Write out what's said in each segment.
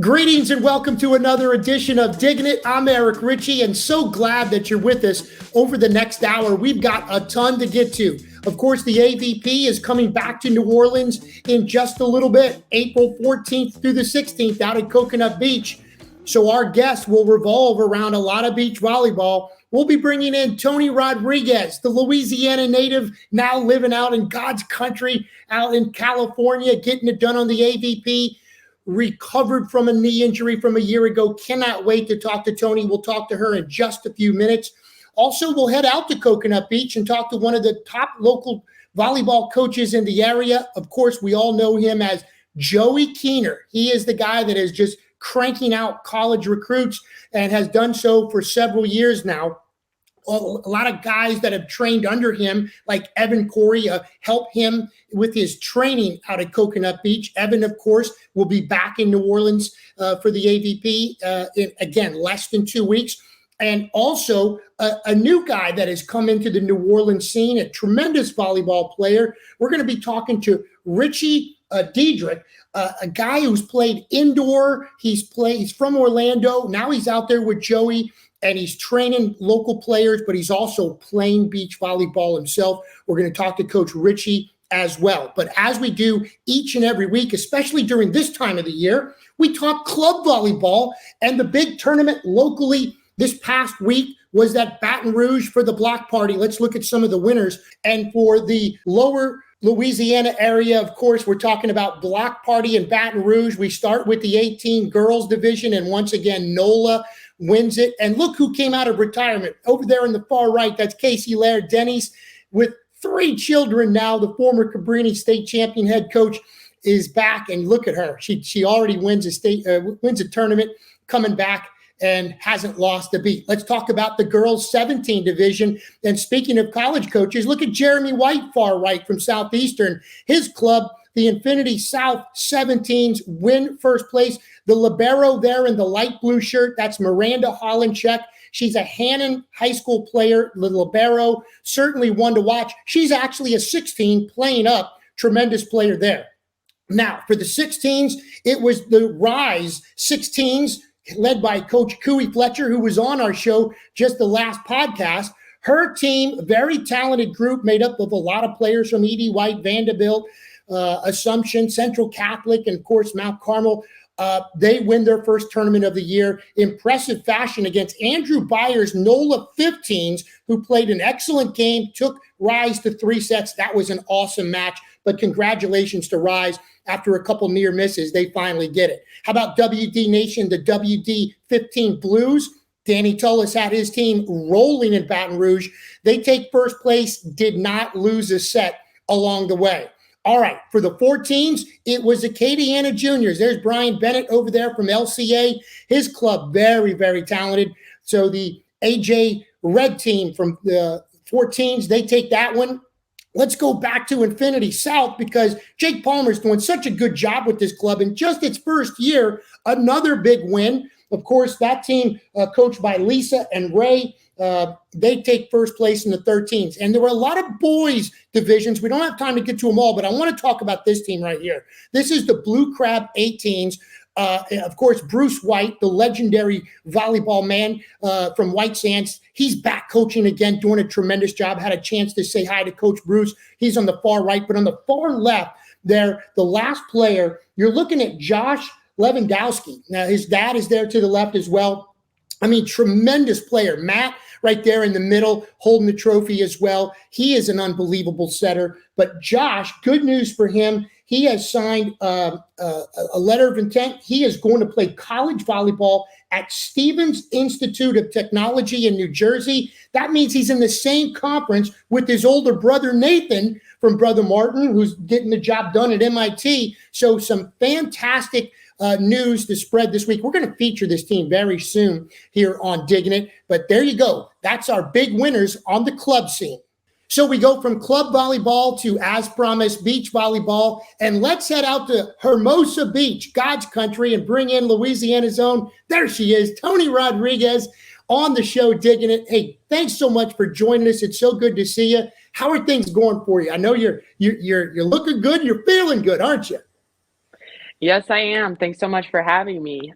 Greetings and welcome to another edition of Diggin It. I'm Eric Richey and so glad that you're with us over the next hour. We've got a ton to get to. Of course, the AVP is coming back to New Orleans in just a little bit, April 14th through the 16th out at Coconut Beach. So our guests will revolve around a lot of beach volleyball. We'll be bringing in Toni Rodriguez, the Louisiana native, now living out in God's country, out in California, getting it done on the AVP. Recovered from a knee injury from a year ago. Cannot wait to talk to Toni. We'll talk to her in just a few minutes. Also, we'll head out to Coconut Beach and talk to one of the top local volleyball coaches in the area. Of course, we all know him as Joey Keener. He is the guy that is just cranking out college recruits and has done so for several years now. A lot of guys that have trained under him, like Evan Corey, help him with his training out at Coconut Beach. Evan, of course, will be back in New Orleans for the AVP in, again, less than 2 weeks. And also a new guy that has come into the New Orleans scene, a tremendous volleyball player. We're going to be talking to Richie Diedrich, a guy who's played indoor. He's from Orlando. Now he's out there with Joey. And he's training local players, but he's also playing beach volleyball himself. We're going to talk to Coach Richie as well. But as we do each and every week, especially during this time of the year, we talk club volleyball. And the big tournament locally this past week was at Baton Rouge for the block party. Let's look at some of the winners. And for the lower Louisiana area, of course, we're talking about block party in Baton Rouge. We start with the 18 girls division. And once again, NOLA wins it. And look who came out of retirement. Over there in the far right, that's Casey Laird Denny's with 3 children now. The former Cabrini state champion head coach is back. And look at her. She already wins a tournament, coming back and hasn't lost a beat. Let's talk about the girls 17 division. And speaking of college coaches, look at Jeremy White, far right from Southeastern. His club, the Infinity South 17s, win first place. The libero there in the light blue shirt, that's Miranda Hollandcheck. She's a Hannon High School player, the libero, certainly one to watch. She's actually a 16 playing up, tremendous player there. Now, for the 16s, it was the Rise 16s, led by Coach Cooey Fletcher, who was on our show just the last podcast. Her team, very talented group made up of a lot of players from E.D. White, Vanderbilt, Assumption, Central Catholic, and of course, Mount Carmel. They win their first tournament of the year. Impressive fashion against Andrew Byers' NOLA 15s, who played an excellent game, took Rise to 3 sets. That was an awesome match, but congratulations to Rise. After a couple near misses, they finally get it. How about WD Nation, the WD 15 Blues? Danny Tullis had his team rolling in Baton Rouge. They take first place, did not lose a set along the way. All right, for the 14s, it was Acadiana Juniors. There's Brian Bennett over there from LCA. His club, very, very talented. So the AJ Red team from the 14s, they take that one. Let's go back to Infinity South because Jake Palmer's doing such a good job with this club. In just its first year, another big win. Of course, that team coached by Lisa and Ray, they take first place in the 13s. And there were a lot of boys divisions. We don't have time to get to them all, but I want to talk about this team right here. This is the Blue Crab 18s. Of course, Bruce White, the legendary volleyball man from White Sands, he's back coaching again, doing a tremendous job. Had a chance to say hi to Coach Bruce. He's on the far right, but on the far left there, the last player, you're looking at Josh Lewandowski. Now, his dad is there to the left as well. I mean, tremendous player. Matt right there in the middle, holding the trophy as well. He is an unbelievable setter. But Josh, good news for him. He has signed a letter of intent. He is going to play college volleyball at Stevens Institute of Technology in New Jersey. That means he's in the same conference with his older brother, Nathan, from Brother Martin, who's getting the job done at MIT. So some fantastic news to spread this week. We're going to feature this team very soon here on Diggin' It. But there you go. That's our big winners on the club scene. So we go from club volleyball to, as promised, beach volleyball. And let's head out to Hermosa Beach, God's country, and bring in Louisiana's own. There she is, Toni Rodriguez on the show, Diggin' It. Hey, thanks so much for joining us. It's so good to see you. How are things going for you? I know you're looking good. You're feeling good, aren't you? Yes, I am. Thanks so much for having me.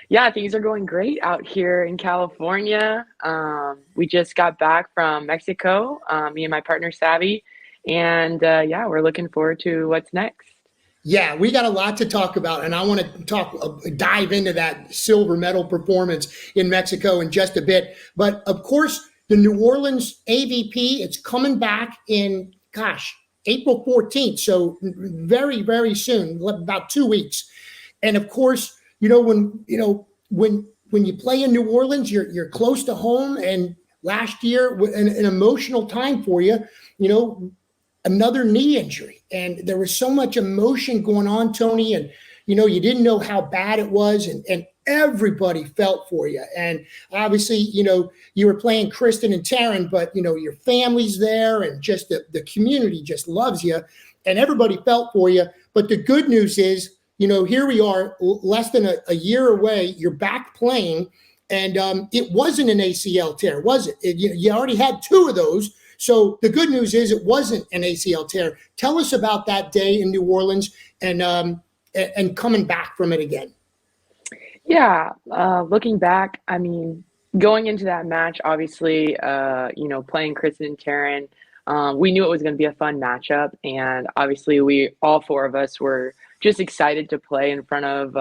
Yeah, things are going great out here in California. We just got back from Mexico, me and my partner Savvy, and yeah, we're looking forward to what's next. Yeah, we got a lot to talk about, and I want to dive into that silver medal performance in Mexico in just a bit. But of course, the New Orleans AVP, it's coming back in, gosh, April 14th. So very, very soon, about 2 weeks. And of course, when you play in New Orleans, you're close to home. And last year, an emotional time for you. You know, another knee injury. And there was so much emotion going on, Toni, and you didn't know how bad it was, and everybody felt for you. And obviously, you were playing Kristen and Taryn, but your family's there, and just the community just loves you, and everybody felt for you. But the good news is, here we are, less than a year away. You're back playing, and it wasn't an ACL tear, was it? You already had two of those. So the good news is it wasn't an ACL tear. Tell us about that day in New Orleans and coming back from it again. Yeah, looking back, I mean, going into that match, obviously, playing Kristen and Taryn, we knew it was going to be a fun matchup, and obviously, we all four of us were just excited to play in front of,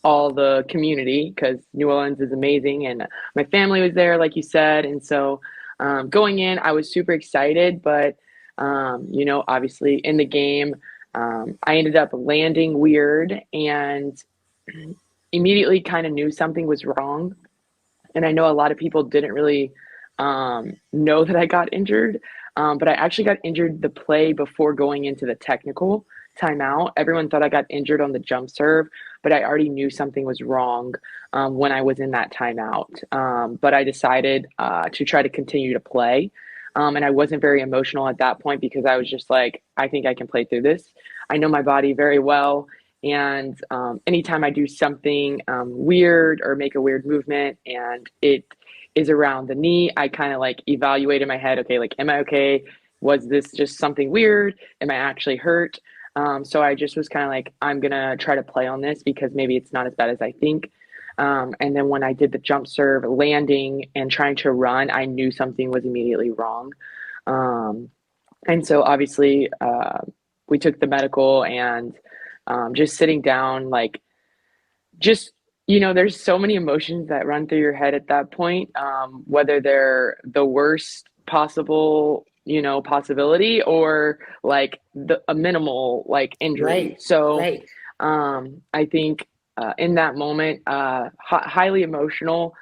all the community because New Orleans is amazing, and my family was there, like you said, and so going in, I was super excited, but obviously in the game, I ended up landing weird and immediately kind of knew something was wrong. And I know a lot of people didn't really know that I got injured, but I actually got injured the play before going into the technical timeout. Everyone thought I got injured on the jump serve, but I already knew something was wrong when I was in that timeout. But I decided to try to continue to play. And I wasn't very emotional at that point because I was just like, I think I can play through this. I know my body very well. And anytime I do something weird or make a weird movement and it is around the knee, I kind of like evaluate in my head, okay, like, am I okay? Was this just something weird? Am I actually hurt? So I just was kind of like, I'm going to try to play on this because maybe it's not as bad as I think. And then when I did the jump serve, landing and trying to run, I knew something was immediately wrong. Um, and so obviously, we took the medical and just sitting down, like, just, there's so many emotions that run through your head at that point, whether they're the worst possible, possibility or like a minimal like injury. Right, So right. I think in that moment, highly emotional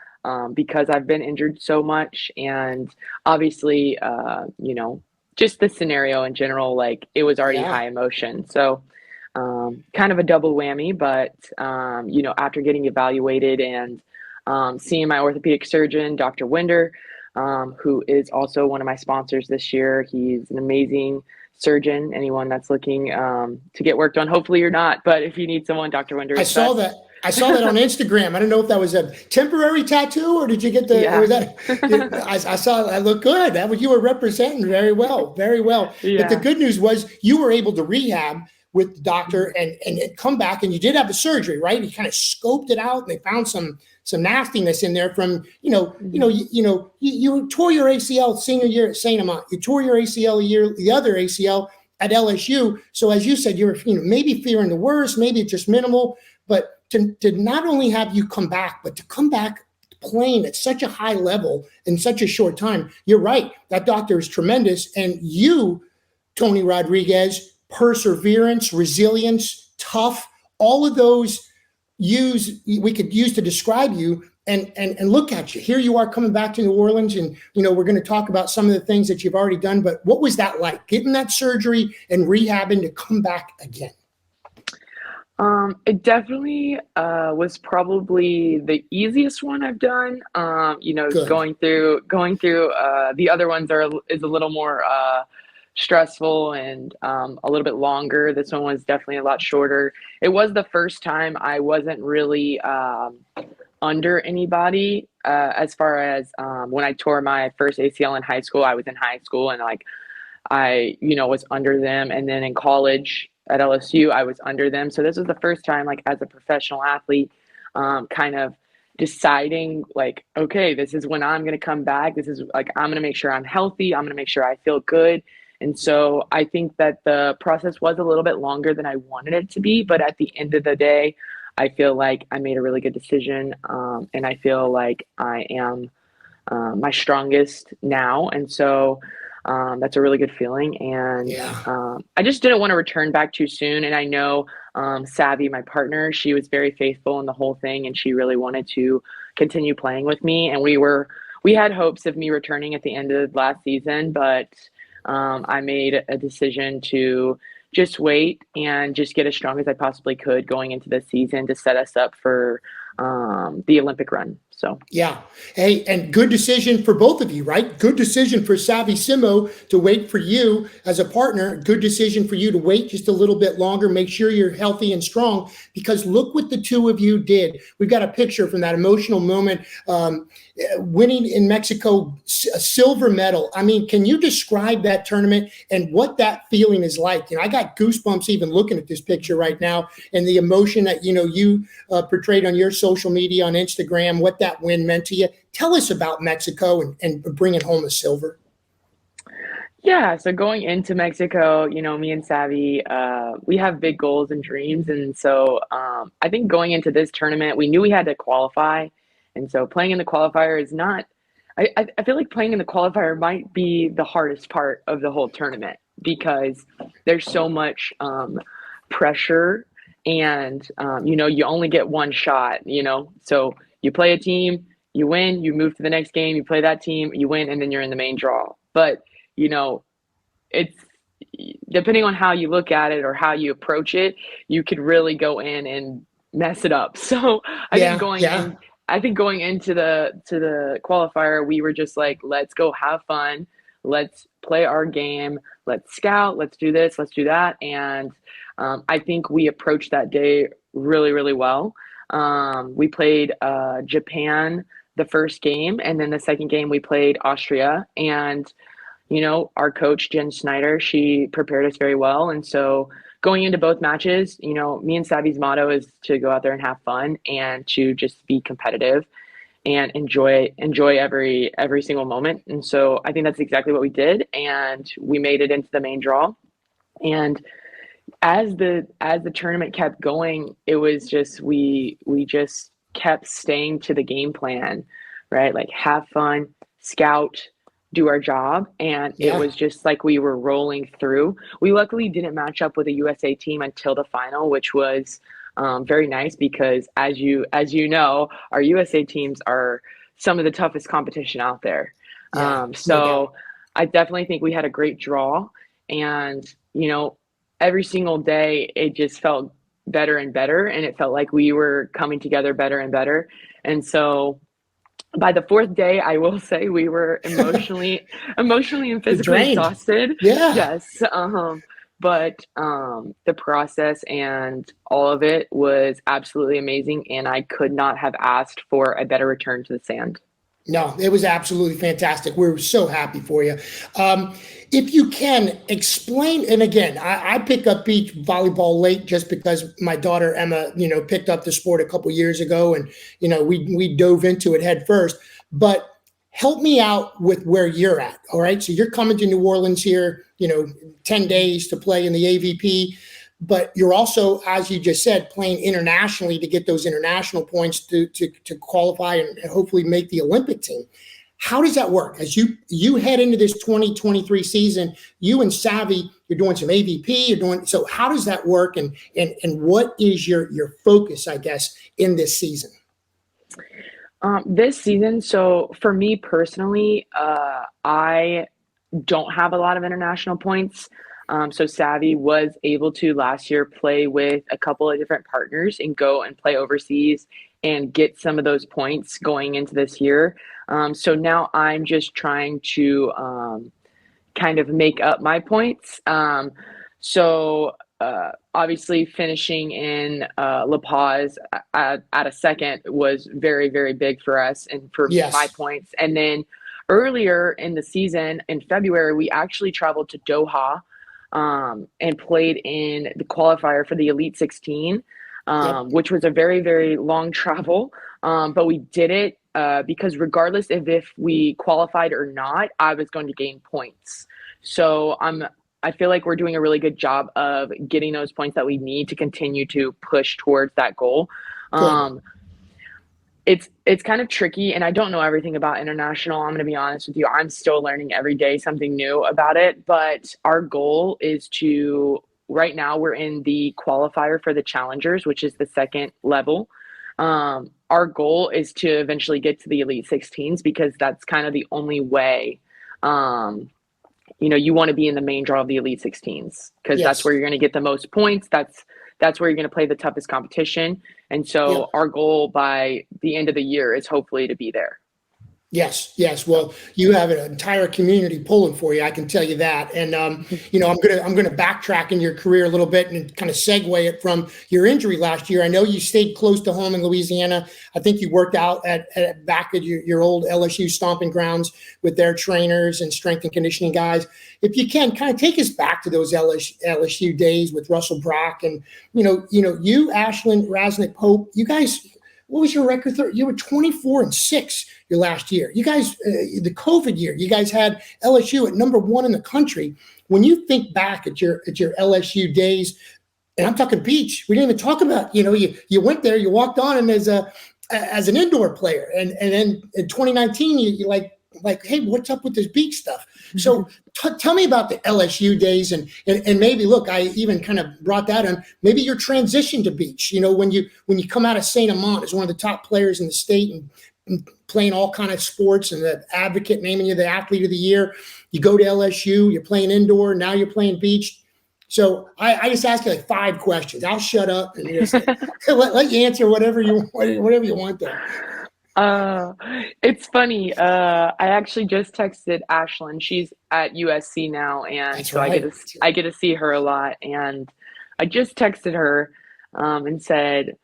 because I've been injured so much. And obviously, just the scenario in general, like it was already Yeah. high emotion. So kind of a double whammy. But, after getting evaluated and seeing my orthopedic surgeon, Dr. Winder, who is also one of my sponsors this year, he's an amazing surgeon. Anyone that's looking to get worked on, hopefully you're not, but if you need someone, Dr. Winder I is saw best. that. I saw that on Instagram. I don't know if that was a temporary tattoo or did you get the, or was Yeah. that, I saw that looked good. That was, you were representing very well, very well. But the Yeah. good news was you were able to rehab with the doctor and come back, and you did have the surgery, right? He kind of scoped it out and they found some nastiness in there from, Mhm. you tore your ACL senior year at St. Amant. You tore your ACL a year, the other ACL at LSU. So as you said, you were, maybe fearing the worst, maybe it's just minimal, but to not only have you come back, but to come back playing at such a high level in such a short time, you're right. That doctor is tremendous. And you, Toni Rodriguez, perseverance, resilience, tough, all of those we could use to describe you. And look at you. Here you are coming back to New Orleans, and we're going to talk about some of the things that you've already done. But what was that like, getting that surgery and rehabbing to come back again? It definitely was probably the easiest one I've done. Good. Going through the other ones is a little more stressful and a little bit longer. This one was definitely a lot shorter. It was the first time I wasn't really under anybody as far as when I tore my first ACL in high school. I was in high school and like I was under them, and then in college, at LSU, I was under them. So this was the first time, like as a professional athlete, kind of deciding like, okay, this is when I'm going to come back. This is like, I'm going to make sure I'm healthy. I'm going to make sure I feel good. And so I think that the process was a little bit longer than I wanted it to be. But at the end of the day, I feel like I made a really good decision. And I feel like I am my strongest now. And so that's a really good feeling. And I just didn't want to return back too soon. And I know Savvy, my partner, she was very faithful in the whole thing. And she really wanted to continue playing with me. And we had hopes of me returning at the end of last season, but I made a decision to just wait and just get as strong as I possibly could going into the season to set us up for the Olympic run. So yeah. Hey, and good decision for both of you, right? Good decision for Savvy Simo to wait for you as a partner. Good decision for you to wait just a little bit longer. Make sure you're healthy and strong, because look what the two of you did. We've got a picture from that emotional moment, winning in Mexico, a silver medal. I mean, can you describe that tournament and what that feeling is like? You know, I got goosebumps even looking at this picture right now, and the emotion that, you know, you portrayed on your social media, on Instagram, what that win meant to you. Tell us about Mexico and bringing home the silver. yeah, so going into Mexico, you know, me and Savvy, we have big goals and dreams. And so I think going into this tournament, we knew we had to qualify. And so playing in the qualifier is not, I feel like playing in the qualifier might be the hardest part of the whole tournament, because there's so much pressure, and, you know, you only get one shot, you know, so you play a team, you win, you move to the next game, you play that team, you win, and then you're in the main draw. But, you know, it's depending on how you look at it or how you approach it, you could really go in and mess it up. So I think going into the qualifier, we were just like, let's go have fun, let's play our game, let's scout, let's do this, let's do that. And I think we approached that day really, really well. We played Japan the first game, and then the second game we played Austria. And, you know, our coach, Jen Snyder, she prepared us very well. And so going into both matches, you know, me and Savvy's motto is to go out there and have fun and to just be competitive and enjoy every single moment. And so I think that's exactly what we did. And we made it into the main draw. And as the tournament kept going, it was just we just kept staying to the game plan, right? Like have fun, scout, do our job. And it was just like we were rolling through. We luckily didn't match up with a USA team until the final, which was very nice, because as you know, our USA teams are some of the toughest competition out there. So I definitely think we had a great draw. And, you know, every single day, it just felt better and better. And it felt like we were coming together better and better. And so by the fourth day, I will say we were emotionally and physically exhausted. Yeah. Yes. But the process and all of it was absolutely amazing. And I could not have asked for a better return to the sand. No, it was absolutely fantastic. We're so happy for you. If you can explain, and again, I picked up beach volleyball late just because my daughter Emma, you know, picked up the sport a couple years ago, and you know, we dove into it head first. But help me out with where you're at. All right, so you're coming to New Orleans here, you know, 10 days to play in the AVP. But you're also, as you just said, playing internationally to get those international points to qualify and hopefully make the Olympic team. How does that work? As you head into this 2023 season, you and Savvy, you're doing some AVP, so how does that work, and what is your focus, I guess, in this season? This season, so for me personally, I don't have a lot of international points. So Savvy was able to last year play with a couple of different partners and go and play overseas and get some of those points going into this year. So now I'm just trying to kind of make up my points. So obviously finishing in La Paz at a second was very, very big for us and for my points. And then earlier in the season, in February, we actually traveled to Doha and played in the qualifier for the Elite 16, Yep. which was a very, very long travel. But we did it because regardless of if we qualified or not, I was going to gain points. So I feel like we're doing a really good job of getting those points that we need to continue to push towards that goal. Good. Um, it's kind of tricky, and I don't know everything about international. I'm going to be honest with you. I'm still learning every day something new about it, but our goal is to right now we're in the qualifier for the challengers, which is the second level. Our goal is to eventually get to the Elite 16s because that's kind of the only way you want to be in the main draw of the Elite 16s because that's Yes. where you're going to get the most points. That's where you're going to play the toughest competition. And Yep. so our goal by the end of the year is hopefully to be there. Yes, yes. Well, you have an entire community pulling for you. I can tell you that. And I'm gonna backtrack in your career a little bit and kind of segue it from your injury last year. I know you stayed close to home in Louisiana. I think you worked out at back at your old LSU stomping grounds with their trainers and strength and conditioning guys. If you can, kind of take us back to those LSU days with Russell Brock and you, Ashland, Rasnick, Pope. You guys, what was your record? You were 24-6 your last year. You guys, the COVID year, you guys had LSU at number one in the country. When you think back at your LSU days, and I'm talking beach, we didn't even talk about, you went there, you walked on and as an indoor player. And then in 2019, you like, hey, what's up with this beach stuff? So tell me about the LSU days and maybe look, I even kind of brought that on. Maybe your transition to beach. When you come out of Saint Amant as one of the top players in the state and playing all kind of sports and the advocate naming you the athlete of the year, you go to LSU, you're playing indoor, now you're playing beach. So I just ask you like 5 questions. I'll shut up and just let you answer whatever you want there. It's funny. I actually just texted Ashlyn. She's at USC now, and That's so right. I get to see her a lot. And I just texted her and said,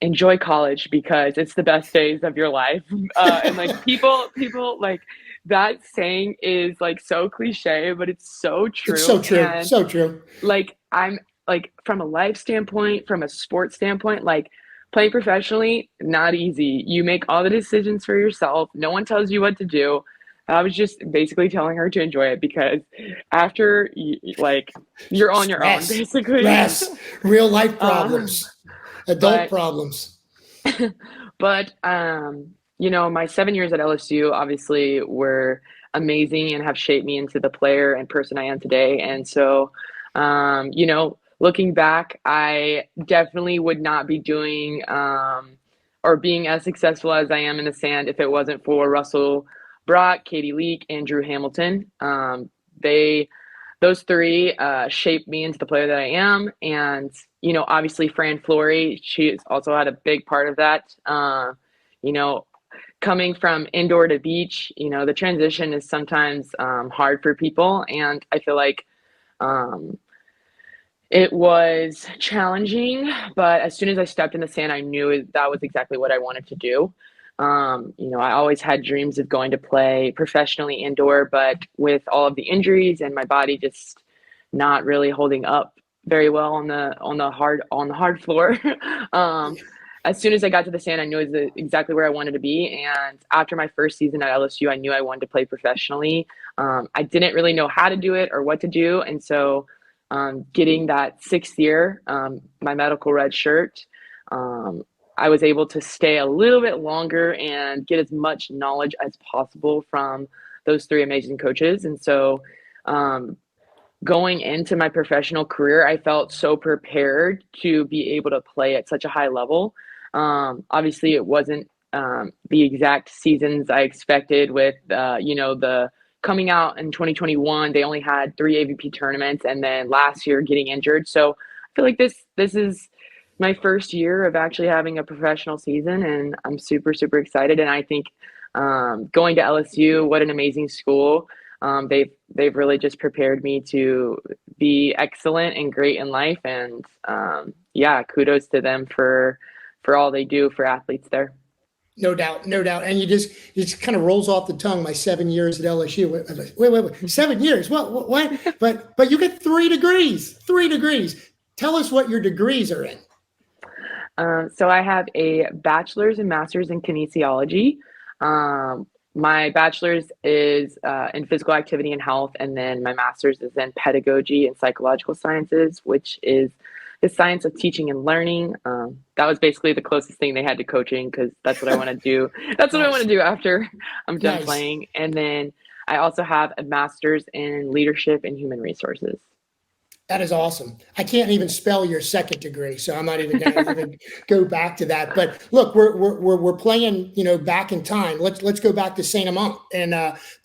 enjoy college because it's the best days of your life. And like people like that saying is like so cliche, but it's so It's true. so true. And So true. like I'm like from a life standpoint, from a sports standpoint, like playing professionally, not easy. You make all the decisions for yourself. No one tells you what to do. I was just basically telling her to enjoy it because after like you're on your own Stress, basically. stress, real life um, problems, adult but problems. but my 7 years at LSU obviously were amazing and have shaped me into the player and person I am today. And so, looking back, I definitely would not be doing or being as successful as I am in the sand if it wasn't for Russell Brock, Katie Leak, and Drew Hamilton. Those three shaped me into the player that I am. And, obviously Fran Flory, she's also had a big part of that. You know, Coming from indoor to beach, the transition is sometimes hard for people. And I feel like it was challenging, but as soon as I stepped in the sand, I knew that was exactly what I wanted to do. I always had dreams of going to play professionally indoor, but with all of the injuries and my body just not really holding up very well on the hard floor. As soon as I got to the sand, I knew it was exactly where I wanted to be. And after my first season at LSU, I knew I wanted to play professionally. I didn't really know how to do it or what to do, and so getting that 6th year, my medical red shirt, I was able to stay a little bit longer and get as much knowledge as possible from those 3 amazing coaches. And so going into my professional career, I felt so prepared to be able to play at such a high level. Obviously, it wasn't the exact seasons I expected with, the coming out in 2021, they only had 3 AVP tournaments, and then last year getting injured. So I feel like this is my first year of actually having a professional season, and I'm super, super excited. And I think going to LSU, what an amazing school. They've really just prepared me to be excellent and great in life. And kudos to them for all they do for athletes there. No doubt, no doubt. And you just kind of rolls off the tongue. My 7 years at LSU. Wait, 7 years? What? But you get 3 degrees. 3 degrees. Tell us what your degrees are in. So I have a bachelor's and master's in kinesiology. My bachelor's is in physical activity and health, and then my master's is in pedagogy and psychological sciences, which is the science of teaching and learning. That was basically the closest thing they had to coaching because that's what I want to do. That's what I want Nice, to do after I'm done nice. playing. And then I also have a master's in leadership and human resources. That is awesome. I can't even spell your second degree, so I'm not even going to even go back to that. But look, we're playing, back in time. Let's go back to Saint Amant and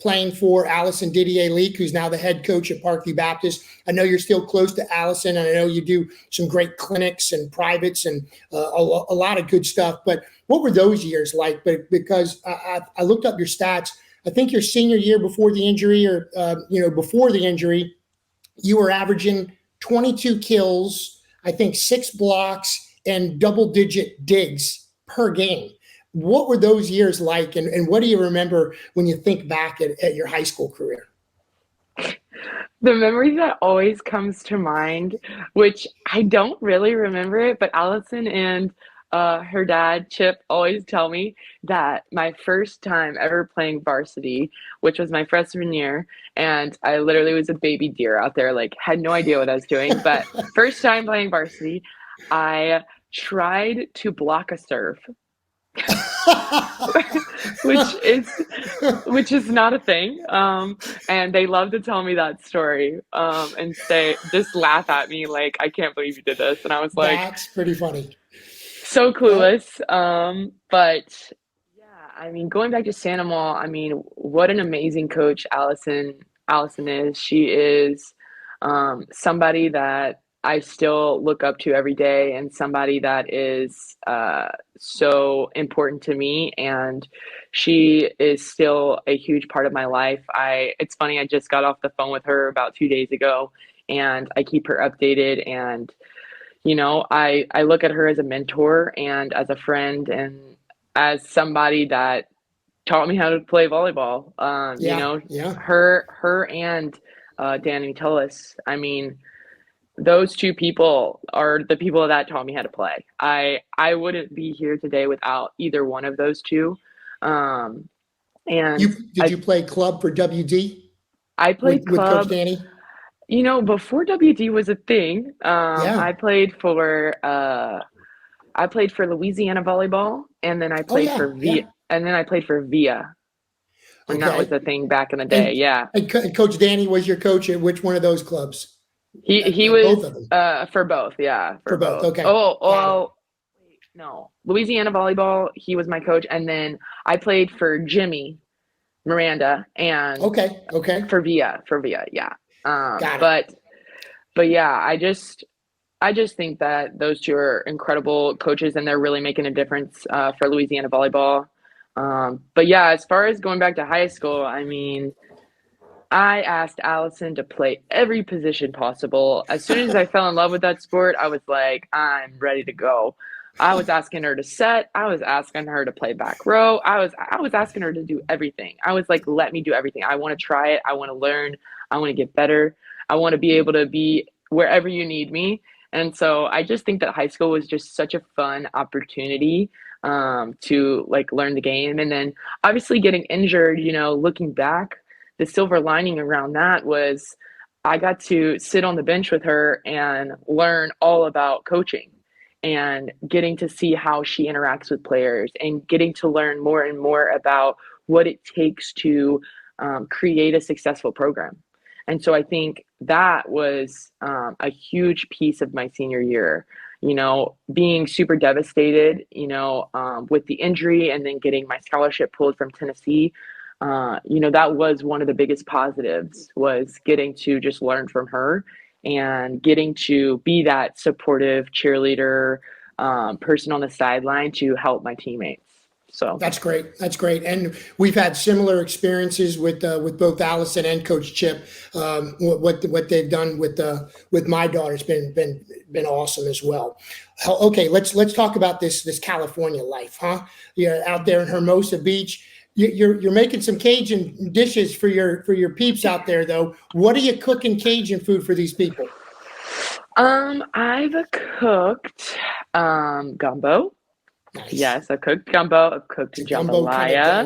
playing for Allison Didier Leak, who's now the head coach at Parkview Baptist. I know you're still close to Allison, and I know you do some great clinics and privates and a lot of good stuff. But what were those years like? But because I looked up your stats, I think your senior year before the injury, or before the injury, you were averaging 22 kills, I think 6 blocks, and double-digit digs per game. What were those years like, and what do you remember when you think back at your high school career? The memory that always comes to mind, which I don't really remember it, but Allison and her dad, Chip, always tell me that my first time ever playing varsity, which was my freshman year, and I literally was a baby deer out there, like had no idea what I was doing. But first time playing varsity, I tried to block a serve, which is which is not a thing. And they love to tell me that story, and say just laugh at me like I can't believe you did this. And I was like, That's pretty funny. so Well, clueless. But yeah, I mean, going back to Sandoval, I mean, what an amazing coach Allison is. She is somebody that I still look up to every day, and somebody that is so important to me. And she is still a huge part of my life. It's funny, I just got off the phone with her about 2 days ago, and I keep her updated. And I look at her as a mentor and as a friend and as somebody that taught me how to play volleyball. yeah, yeah. Her and Danny Tullis. I mean, those two people are the people that taught me how to play. I wouldn't be here today without either one of those two. Um, You and did I you play club for WD I played with Coach club. Danny? Before WD was a thing, Yeah. I played for Louisiana Volleyball, and then I Oh played yeah, for yeah. VIA when that was Okay. a thing back in the day. And Yeah, and Coach Danny was your coach at which one of those clubs? he At both was of them. for both. Yeah, for For both. both. Okay. Oh, Got it. well, no, Louisiana Volleyball. He was my coach, and then I played for Jimmy Miranda and Okay. Okay. for VIA. Yeah. Got it. But yeah, I just think that those two are incredible coaches, and they're really making a difference for Louisiana volleyball. But yeah, as far as going back to high school, I mean, I asked Allison to play every position possible. As soon as I fell in love with that sport, I was like, I'm ready to go. I was asking her to set. I was asking her to play back row. I was asking her to do everything. I was like, let me do everything. I want to try it. I want to learn. I want to get better. I want to be able to be wherever you need me. And so I just think that high school was just such a fun opportunity to like learn the game. And then obviously getting injured, looking back, the silver lining around that was I got to sit on the bench with her and learn all about coaching and getting to see how she interacts with players and getting to learn more and more about what it takes to create a successful program. And so I think that was a huge piece of my senior year, being super devastated, with the injury and then getting my scholarship pulled from Tennessee. That was one of the biggest positives was getting to just learn from her and getting to be that supportive cheerleader person on the sideline to help my teammates. So That's great. That's great. And we've had similar experiences with both Allison and Coach Chip. What they've done with my daughter's been awesome as well. Okay, let's talk about this California life, huh? You're out there in Hermosa Beach. You're making some Cajun dishes for your peeps out there, though. What are you cooking Cajun food for these people? I've cooked gumbo. Nice. Yes, I've cooked gumbo. I've cooked The gumbo kind of jambalaya.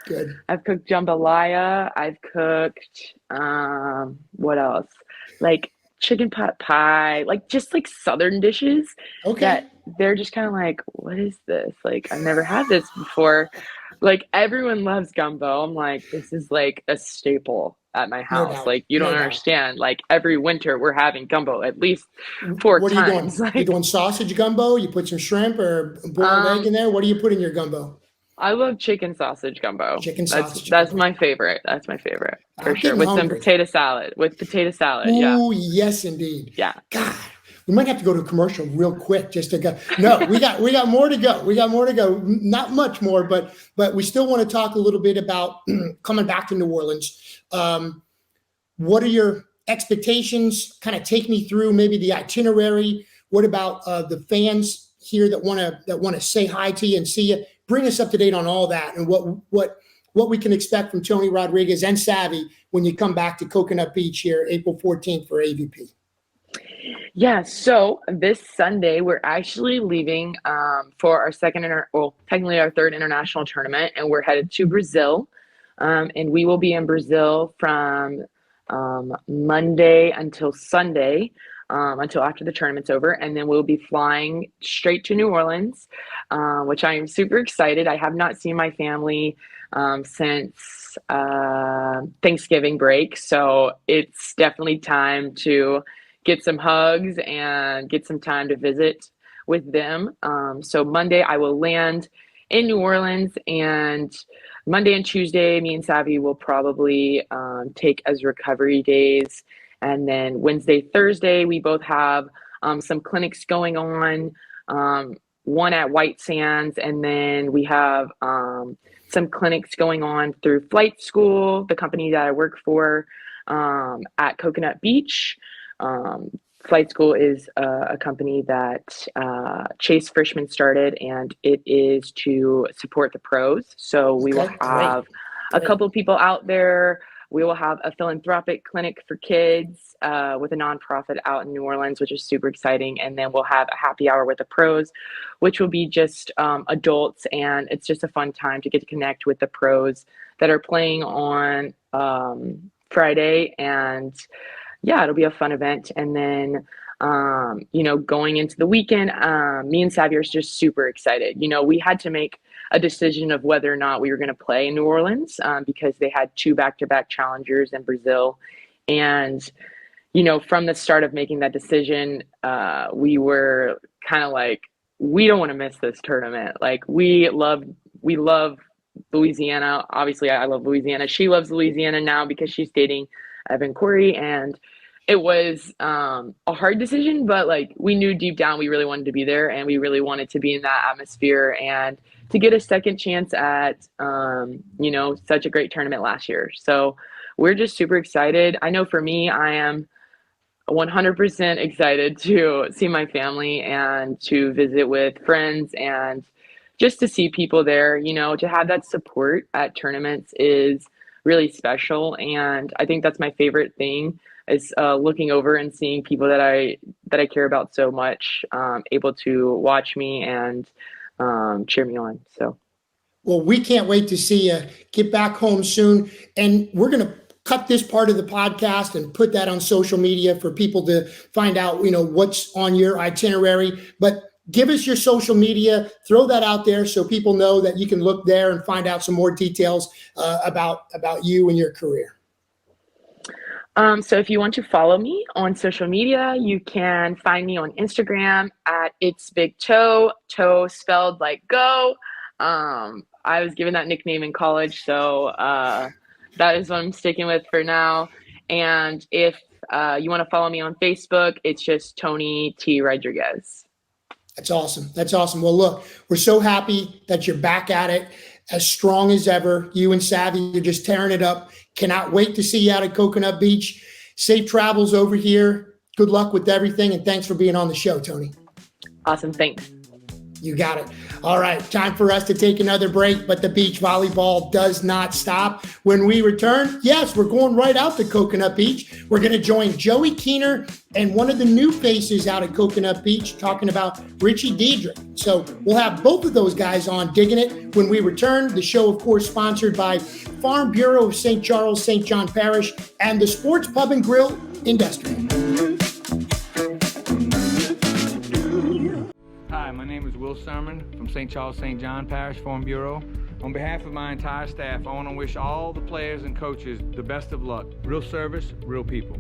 good. Good. I've cooked jambalaya. I've cooked what else? Like chicken pot pie, like just like southern dishes Okay. that they're just kind of like, what is this? Like I've never had this before. Like everyone loves gumbo. I'm like, this is like a staple at my No house. doubt. Like you don't No doubt. understand. Like every winter we're having gumbo at least four What are you times. doing? You Like doing sausage gumbo? You put some shrimp or boiled egg um in there? What do you put in your gumbo? I love chicken sausage gumbo. Chicken That's sausage that's gumbo. my favorite. That's my favorite for I'm sure. getting With some hungry. potato salad. With potato salad. Yeah. Ooh, yes, indeed. Yeah. God, we might have to go to a commercial real quick just to go. No, we got more to go. We got more to go. Not much more, but we still want to talk a little bit about coming back to New Orleans. What are your expectations? Kind of take me through maybe the itinerary. What about the fans here that want to say hi to you and see you? Bring us up to date on all that and what we can expect from Tony Rodriguez and Savvy when you come back to Coconut Beach here April 14th for AVP. Yeah, so this Sunday we're actually leaving for our technically our third international tournament, and we're headed to Brazil. And we will be in Brazil from Monday until Sunday, until after the tournament's over, and then we'll be flying straight to New Orleans, which I am super excited. I have not seen my family since Thanksgiving break, so it's definitely time to get some hugs and get some time to visit with them. So Monday I will land in New Orleans, and Monday and Tuesday, me and Savvy will probably take as recovery days. And then Wednesday, Thursday, we both have some clinics going on, one at White Sands, and then we have some clinics going on through Flight School, the company that I work for, at Coconut Beach. Flight School is a company that Chase Frishman started, and it is to support the pros. So we will Okay, great, have a great. couple of people out there. We will have a philanthropic clinic for kids with a nonprofit out in New Orleans, which is super exciting. And then we'll have a happy hour with the pros, which will be just adults. And it's just a fun time to get to connect with the pros that are playing on Friday. And yeah, it'll be a fun event. And then, going into the weekend, me and Savvy are just super excited. We had to make a decision of whether or not we were going to play in New Orleans because they had two back-to-back challengers in Brazil. And, from the start of making that decision, we were kind of like, we don't want to miss this tournament. Like we love Louisiana. Obviously, I love Louisiana. She loves Louisiana now because she's dating Evan Corey, and it was a hard decision, but like we knew deep down we really wanted to be there, and we really wanted to be in that atmosphere and to get a second chance at such a great tournament last year. So we're just super excited. I know for me, I am 100% excited to see my family and to visit with friends and just to see people there. To have that support at tournaments is really special, and I think that's my favorite thing is looking over and seeing people that I care about so much able to watch me and cheer me on. So Well, we can't wait to see you get back home soon. And we're going to cut this part of the podcast and put that on social media for people to find out, what's on your itinerary. But give us your social media, throw that out there so people know that you can look there and find out some more details about you and your career. So if you want to follow me on social media, you can find me on Instagram at It's Big Toe, toe spelled like go. I was given that nickname in college, so that is what I'm sticking with for now. And if you want to follow me on Facebook, it's just Toni T. Rodriguez. That's awesome. That's awesome. Well, look, we're so happy that you're back at it as strong as ever. You and Savvy, you're just tearing it up. Cannot wait to see you out at Coconut Beach. Safe travels over here. Good luck with everything. And thanks for being on the show, Toni. Awesome. Thanks. You got it. All right, time for us to take another break, but the beach volleyball does not stop. When we return, yes, we're going right out to Coconut Beach. We're going to join Joey Keener and one of the new faces out at Coconut Beach talking about Richie Diedrich. So we'll have both of those guys on Digging It when we return. The show, of course, sponsored by Farm Bureau of St. Charles, St. John Parish, and the Sports Pub and Grill Industry. Hi, my name is Will Sermon from St. Charles, St. John Parish Farm Bureau. On behalf of my entire staff, I want to wish all the players and coaches the best of luck. Real service, real people.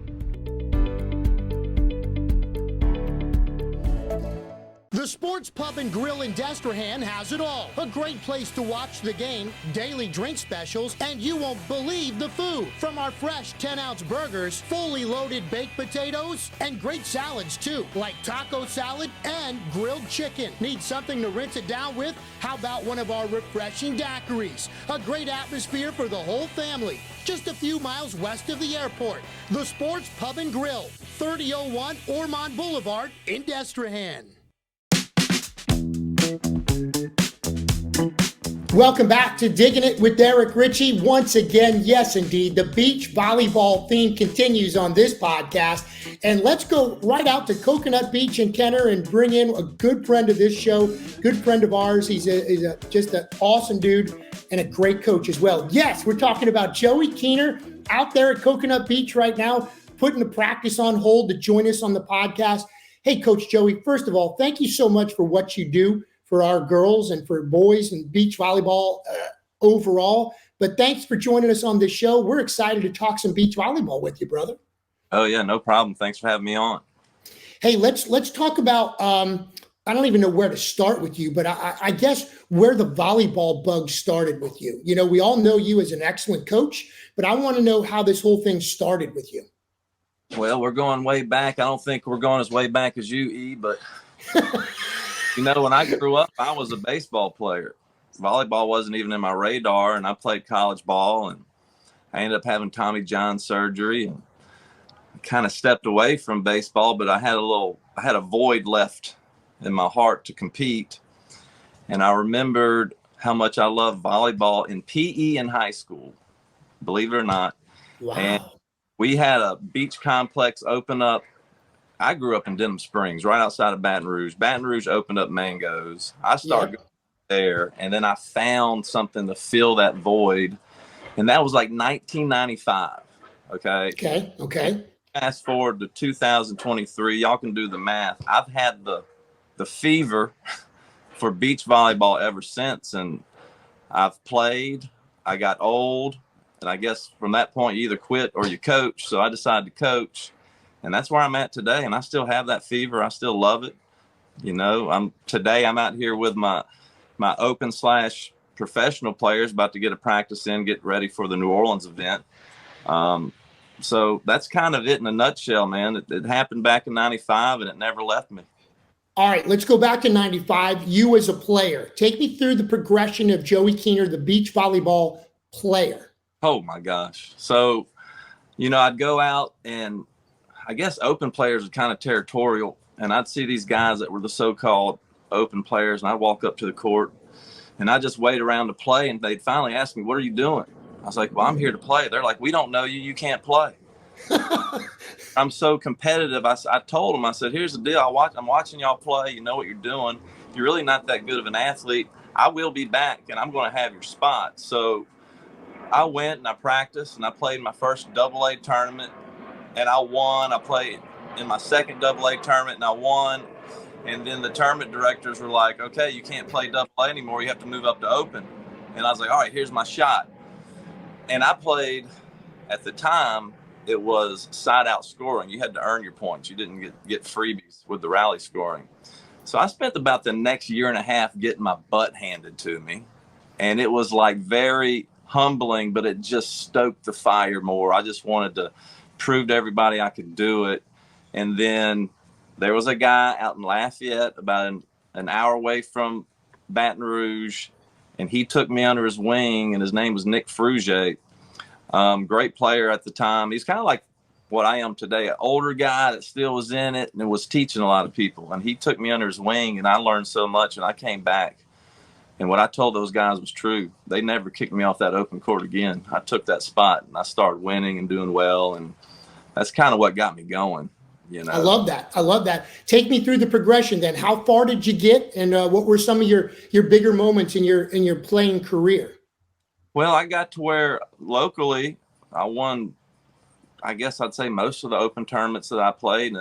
The Sports Pub and Grill in Destrehan has it all. A great place to watch the game, daily drink specials, and you won't believe the food. From our fresh 10-ounce burgers, fully loaded baked potatoes, and great salads too, like taco salad and grilled chicken. Need something to rinse it down with? How about one of our refreshing daiquiris? A great atmosphere for the whole family. Just a few miles west of the airport. The Sports Pub and Grill, 3001 Ormond Boulevard in Destrehan. Welcome back to Digging It with Eric Richey. Once again, yes, indeed, the beach volleyball theme continues on this podcast. And let's go right out to Coconut Beach in Kenner and bring in a good friend of this show, good friend of ours. He's just an awesome dude and a great coach as well. Yes, we're talking about Joey Keener out there at Coconut Beach right now, putting the practice on hold to join us on the podcast. Hey, Coach Joey, first of all, thank you so much for what you do for our girls and for boys and beach volleyball overall. But thanks for joining us on this show. We're excited to talk some beach volleyball with you, brother. Oh, yeah, no problem. Thanks for having me on. Hey, let's talk about, I don't even know where to start with you, but I guess where the volleyball bug started with you. You know, we all know you as an excellent coach, but I want to know how this whole thing started with you. Well, we're going way back. I don't think we're going as way back as you, E, but you know, when I grew up, I was a baseball player. Volleyball wasn't even in my radar, and I played college ball, and I ended up having Tommy John surgery and kind of stepped away from baseball, but I had a void left in my heart to compete. And I remembered how much I loved volleyball in PE in high school, believe it or not. Wow. And we had a beach complex open up. I grew up in Denham Springs, right outside of Baton Rouge. Baton Rouge opened up Mangoes. I started going there, and then I found something to fill that void, and that was like 1995. Okay. Fast forward to 2023. Y'all can do the math. I've had the fever for beach volleyball ever since, and I've played. I got old, and I guess from that point you either quit or you coach. So I decided to coach. And that's where I'm at today. And I still have that fever. I still love it. You know, I'm out here with my open / professional players about to get a practice in, get ready for the New Orleans event. So that's kind of it in a nutshell, man. It happened back in 95 and it never left me. All right, let's go back to 95. You as a player, take me through the progression of Joey Keener, the beach volleyball player. Oh my gosh. So, you know, I'd go out, and I guess open players are kind of territorial, and I'd see these guys that were the so-called open players, and I'd walk up to the court, and I'd just wait around to play, and they'd finally ask me, "What are you doing?" I was like, "Well, I'm here to play." They're like, "We don't know you. You can't play." I'm so competitive. I told them, I said, "Here's the deal. I'm watching y'all play. You know what you're doing. You're really not that good of an athlete. I will be back, and I'm going to have your spot." So I went and I practiced, and I played my first AA tournament, and I won. I played in my second AA tournament, and I won. And then the tournament directors were like, "Okay, you can't play AA anymore. You have to move up to open." And I was like, "All right, here's my shot." And I played, at the time, it was side-out scoring. You had to earn your points. You didn't get freebies with the rally scoring. So I spent about the next year and a half getting my butt handed to me. And it was like very humbling, but it just stoked the fire more. I just wanted to prove to everybody I could do it. And then there was a guy out in Lafayette about an hour away from Baton Rouge, and he took me under his wing, and his name was Nick Frugier. Great player at the time. He's kind of like what I am today, an older guy that still was in it and was teaching a lot of people. And he took me under his wing, and I learned so much, and I came back. And what I told those guys was true. They never kicked me off that open court again. I took that spot, and I started winning and doing well, and that's kind of what got me going. You know, I love that. Take me through the progression then. How far did you get, and what were some of your bigger moments in your playing career? Well, I got to where locally I won, I guess I'd say, most of the open tournaments that I played.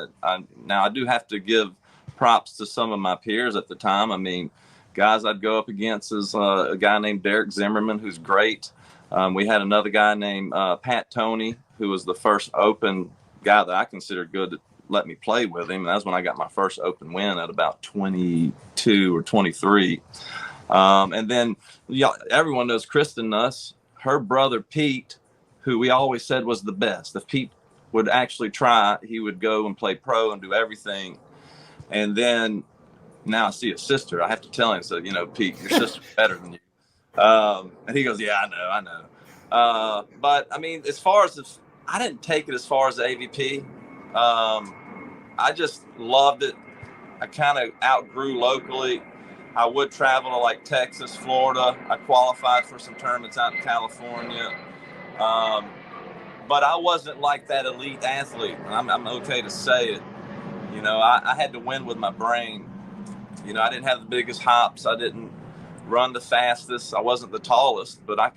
Now I do have to give props to some of my peers at the time. I mean, guys I'd go up against is a guy named Derek Zimmerman, who's great. We had another guy named Pat Toni, who was the first open guy that I considered good to let me play with him. And that's when I got my first open win at about 22 or 23. And then everyone knows Kristen Nuss. Her brother Pete, who we always said was the best. If Pete would actually try, he would go and play pro and do everything. And then now I see his sister. I have to tell him, so, you know, Pete, your sister's better than you. And he goes, yeah, I know. But I mean, as far as I didn't take it as far as the AVP. I just loved it. I kind of outgrew locally. I would travel to like Texas, Florida. I qualified for some tournaments out in California. But I wasn't like that elite athlete. I'm okay to say it. You know, I had to win with my brain. You know, I didn't have the biggest hops. I didn't run the fastest. I wasn't the tallest, but I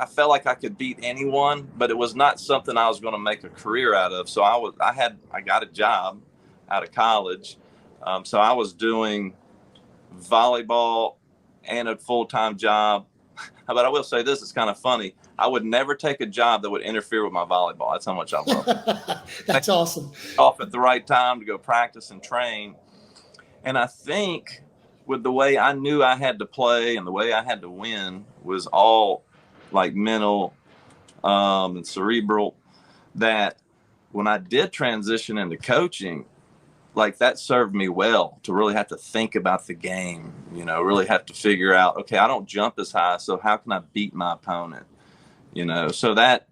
felt like I could beat anyone, but it was not something I was going to make a career out of. So I got a job out of college. So I was doing volleyball and a full-time job. But I will say this, it's kind of funny. I would never take a job that would interfere with my volleyball. That's how much I love it. That's awesome. Off at the right time to go practice and train. And I think with the way I knew I had to play and the way I had to win was all like mental and cerebral, that when I did transition into coaching, like that served me well to really have to think about the game, you know, really have to figure out, okay, I don't jump as high, so how can I beat my opponent? You know, so that,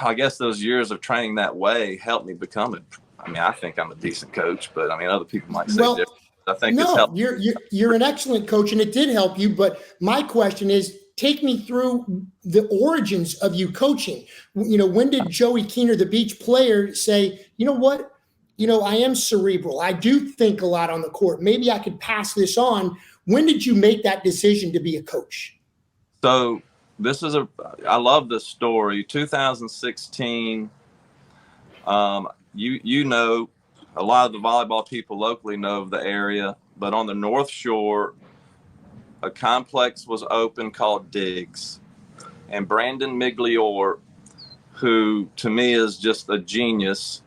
I guess those years of training that way helped me become I think I'm a decent coach, but I mean, other people might say different. I think it's helped. You're an excellent coach, and it did help you. But my question is, take me through the origins of you coaching. You know, when did Joey Keener, the beach player, say, you know what? You know, I am cerebral. I do think a lot on the court. Maybe I could pass this on. When did you make that decision to be a coach? So I love this story. 2016, you know, a lot of the volleyball people locally know of the area, but on the North Shore, a complex was open called Diggs. And Brandon Migliore, who to me is just a genius,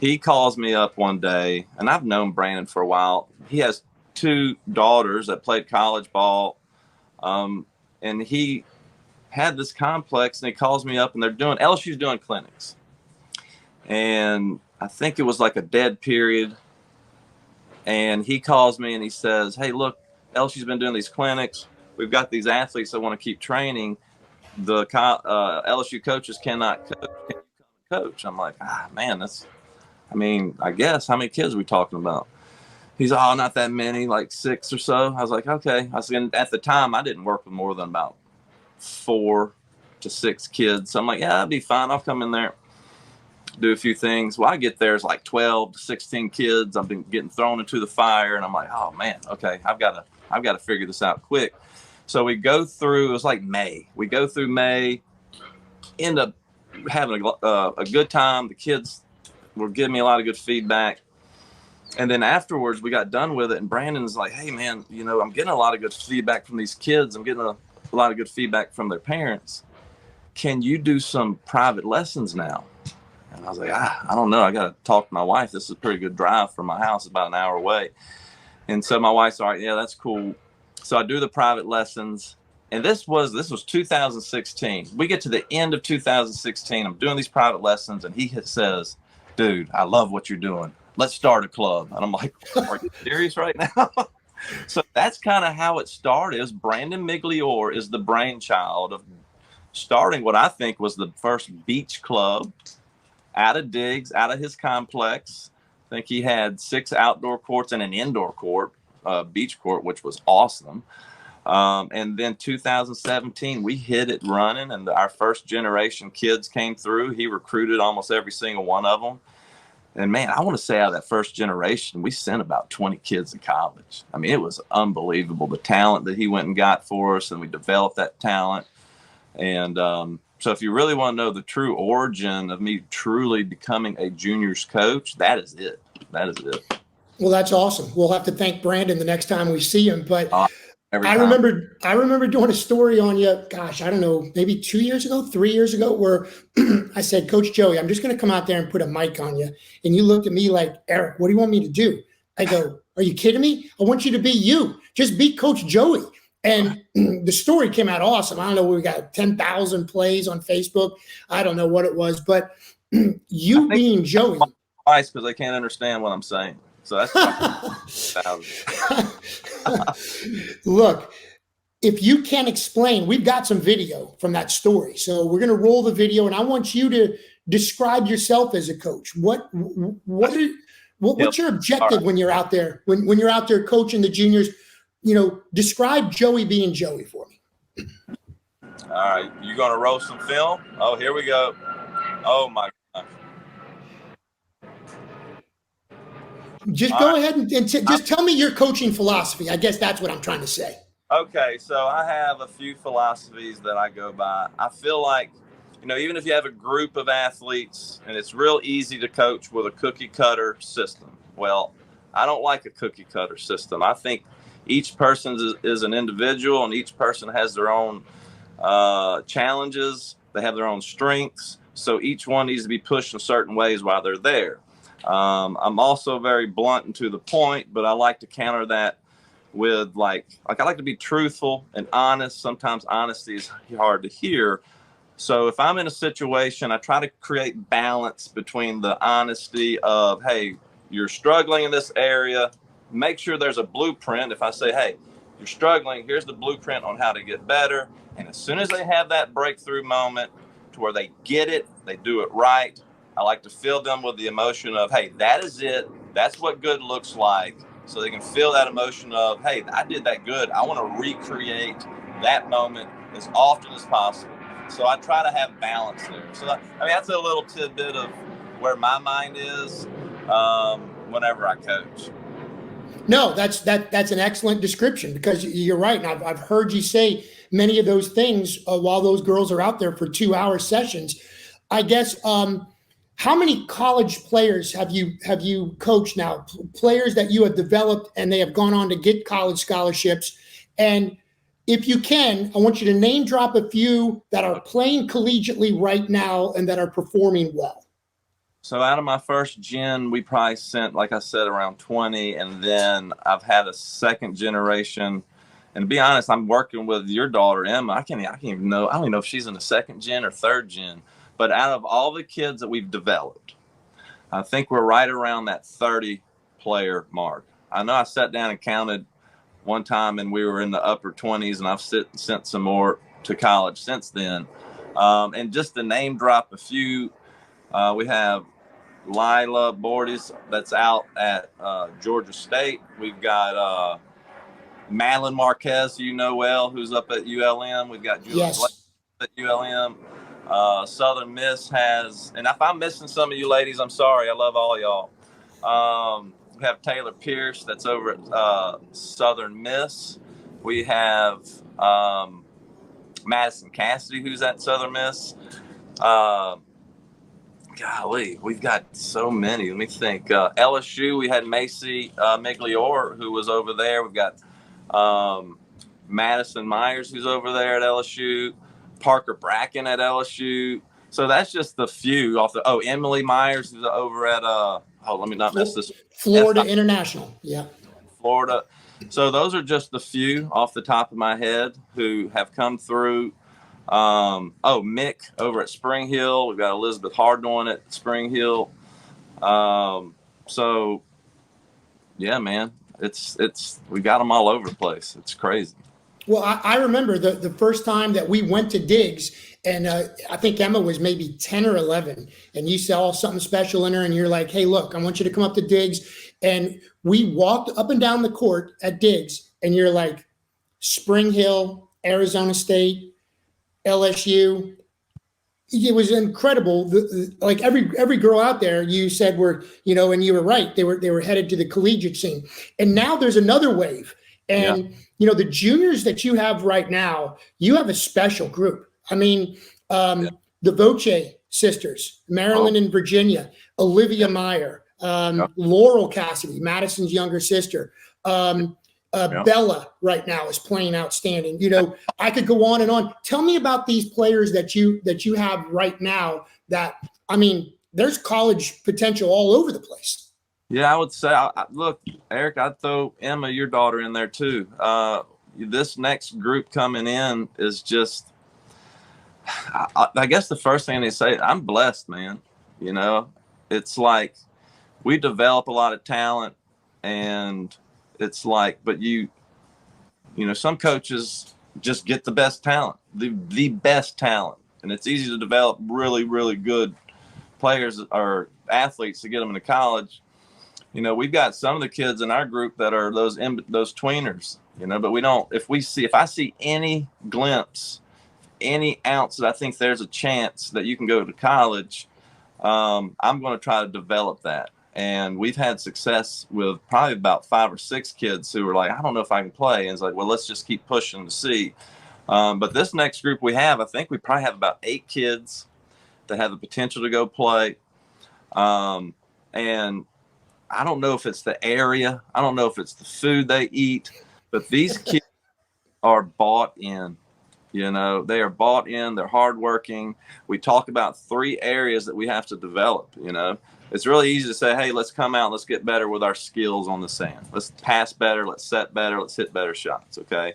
he calls me up one day, and I've known Brandon for a while. He has 2 daughters that played college ball, and he had this complex, and he calls me up, and LSU's doing clinics. And I think it was like a dead period, and he calls me and he says, hey, look, LSU's been doing these clinics. We've got these athletes that want to keep training. The LSU coaches cannot coach. Can you come and coach? I'm like, man, I guess, how many kids are we talking about? He's, not that many, like 6 or so. I was like, okay. At the time, I didn't work with more than about 4 to 6 kids. So I'm like, yeah, that'd be fine. I'll come in there, do a few things. Well, I get there, it's like 12 to 16 kids. I've been getting thrown into the fire, and I'm like, oh man, okay, I've got to figure this out quick. So we go through, it was like May. We go through May, end up having a good time. The kids were giving me a lot of good feedback. And then afterwards, we got done with it, and Brandon's like, hey man, you know, I'm getting a lot of good feedback from these kids. I'm getting a lot of good feedback from their parents. Can you do some private lessons now? And I was like, I don't know. I got to talk to my wife. This is a pretty good drive from my house, about an hour away. And so my wife's all right. Yeah, that's cool. So I do the private lessons. And this was 2016. We get to the end of 2016. I'm doing these private lessons, and he says, dude, I love what you're doing. let's start a club. And I'm like, are you serious right now? So that's kind of how it started. Is Brandon Migliore is the brainchild of starting what I think was the first beach club out of Diggs, out of his complex. I think he had 6 outdoor courts and an indoor court, beach court, which was awesome. And then 2017, we hit it running, and our first generation kids came through. He recruited almost every single one of them. And man, I want to say out of that first generation, we sent about 20 kids to college. I mean, it was unbelievable, the talent that he went and got for us, and we developed that talent. And so if you really want to know the true origin of me truly becoming a juniors coach, that is it. That is it. Well, that's awesome. We'll have to thank Brandon the next time we see him. But I time. remember doing a story on you, gosh, I don't know, maybe 2 years ago, 3 years ago, where I said, Coach Joey, I'm just going to come out there and put a mic on you. And you looked at me like, Eric, what do you want me to do? I go, are you kidding me? I want you to be you. Just be Coach Joey. And the story came out awesome. I don't know, we got 10,000 plays on Facebook. I don't know what it was, but you being Joey. Twice because they can't understand what I'm saying. So that's Look, if you can explain, we've got some video from that story. So we're going to roll the video, and I want you to describe yourself as a coach. What's your objective when you're out there? When you're out there coaching the juniors, describe Joey being Joey for me. All right, you going to roll some film? Oh, here we go. Oh my gosh. Just go ahead and just tell me your coaching philosophy. I guess that's what I'm trying to say. Okay, so I have a few philosophies that I go by. I feel like, even if you have a group of athletes, and it's real easy to coach with a cookie cutter system. Well, I don't like a cookie cutter system. I think each person is an individual, and each person has their own challenges. They have their own strengths. So each one needs to be pushed in certain ways while they're there. I'm also very blunt and to the point, but I like to counter that with I like to be truthful and honest. Sometimes honesty is hard to hear. So if I'm in a situation, I try to create balance between the honesty of, hey, you're struggling in this area. Make sure there's a blueprint. If I say, hey, you're struggling, here's the blueprint on how to get better. And as soon as they have that breakthrough moment to where they get it, they do it right, I like to fill them with the emotion of, hey, that is it. That's what good looks like. So they can feel that emotion of, hey, I did that good. I want to recreate that moment as often as possible. So I try to have balance there. So, that's a little tidbit of where my mind is whenever I coach. No, that's an excellent description, because you're right. And I've heard you say many of those things while those girls are out there for 2-hour sessions. I guess, how many college players have you coached now? Players that you have developed and they have gone on to get college scholarships. And if you can, I want you to name drop a few that are playing collegiately right now and that are performing well. So out of my first gen, we probably sent, like I said, around 20. And then I've had a second generation. And to be honest, I'm working with your daughter, Emma. I don't even know if she's in the second gen or third gen. But out of all the kids that we've developed, I think we're right around that 30 player mark. I know I sat down and counted one time and we were in the upper 20s, and I've sent some more to college since then. And just to name drop a few, we have Lila Bordes that's out at Georgia State. We've got Madeline Marquez, well, who's up at ULM. We've got Julie at ULM. Southern Miss has, and if I'm missing some of you ladies, I'm sorry. I love all y'all. We have Taylor Pierce that's over at Southern Miss. We have Madison Cassidy, who's at Southern Miss. Golly, we've got so many. Let me think. LSU, we had Macy Migliore, who was over there. We've got Madison Myers, who's over there at LSU. Parker Bracken at LSU. So that's just the few off the. Oh, Emily Myers is over at let me not miss this. Florida International. Yeah. Florida. So those are just the few off the top of my head who have come through. Mick over at Spring Hill. We've got Elizabeth Hardorn at Spring Hill. So yeah, man, we got them all over the place. It's crazy. Well, I remember the first time that we went to Diggs, and I think Emma was maybe 10 or 11, and you saw something special in her, and you're like, hey, look, I want you to come up to Diggs. And we walked up and down the court at Diggs, and you're like, Spring Hill, Arizona State, LSU. It was incredible. Like every girl out there, you said were, and you were right. They were headed to the collegiate scene. And now there's another wave. And, the juniors that you have right now, you have a special group. I mean, the Voce sisters, Marilyn and Virginia, Olivia Meyer, Laurel Cassidy, Madison's younger sister, Bella right now is playing outstanding. I could go on and on. Tell me about these players that you have right now that, I mean, there's college potential all over the place. Yeah, I would say, look, Eric, I'd throw Emma, your daughter, in there too. This next group coming in is just, I guess the first thing they say, I'm blessed, man. It's like we develop a lot of talent, and it's like, but some coaches just get the best talent, the best talent. And it's easy to develop really, really good players or athletes to get them into college. We've got some of the kids in our group that are those tweeners, but we don't, if I see any glimpse, any ounce that I think there's a chance that you can go to college, I'm going to try to develop that. And we've had success with probably about 5 or 6 kids who are like, I don't know if I can play. And it's like, well, let's just keep pushing to see. But this next group we have, I think we probably have about 8 kids that have the potential to go play. And I don't know if it's the area. I don't know if it's the food they eat. But these kids are bought in. They are bought in. They're hardworking. We talk about 3 areas that we have to develop, It's really easy to say, hey, let's come out, let's get better with our skills on the sand. Let's pass better, let's set better, let's hit better shots, okay?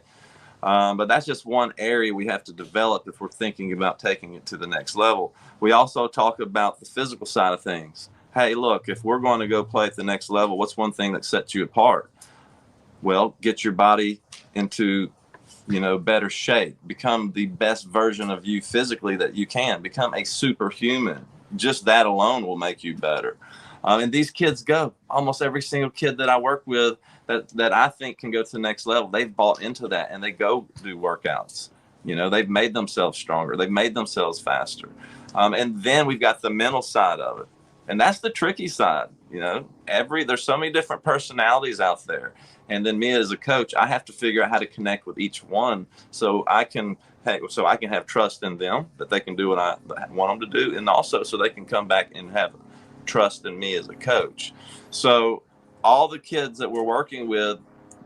But that's just one area we have to develop if we're thinking about taking it to the next level. We also talk about the physical side of things. Hey, look, if we're going to go play at the next level, what's one thing that sets you apart? Well, get your body into better shape, become the best version of you physically that you can, become a superhuman. Just that alone will make you better. And these kids go, almost every single kid that I work with that I think can go to the next level, they've bought into that and they go do workouts. They've made themselves stronger. They've made themselves faster. And then we've got the mental side of it. And that's the tricky side. There's so many different personalities out there. And then me as a coach, I have to figure out how to connect with each one so I can have trust in them that they can do what I want them to do. And also so they can come back and have trust in me as a coach. So all the kids that we're working with,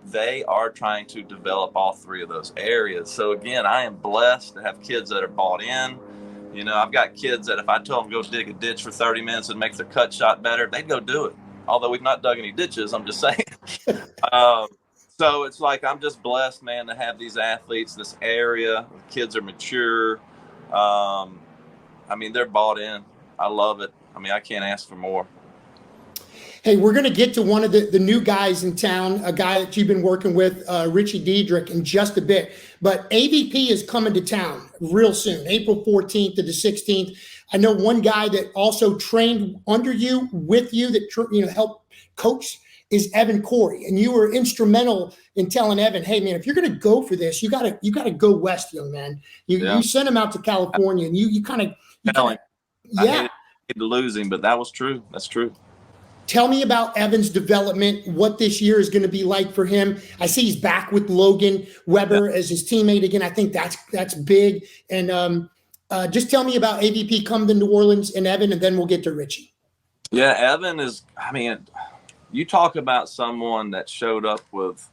they are trying to develop all 3 of those areas. So again, I am blessed to have kids that are bought in. I've got kids that if I told them go dig a ditch for 30 minutes and make their cut shot better, they'd go do it. Although we've not dug any ditches, I'm just saying. So it's like I'm just blessed, man, to have these athletes, this area. The kids are mature. They're bought in. I love it. I can't ask for more. Hey, we're going to get to one of the new guys in town, a guy that you've been working with, Richie Diedrich, in just a bit. But AVP is coming to town real soon, April 14th to the 16th. I know one guy that also trained under you, with you, that helped coach is Evan Corey, and you were instrumental in telling Evan, "Hey, man, if you're going to go for this, you got to go west, young man." You sent him out to California, and you kind of I hated to lose him, but that was true. That's true. Tell me about Evan's development, what this year is going to be like for him. I see he's back with Logan Weber as his teammate again. I think that's big. And just tell me about AVP come to New Orleans and Evan, and then we'll get to Richie. Yeah, Evan is, you talk about someone that showed up with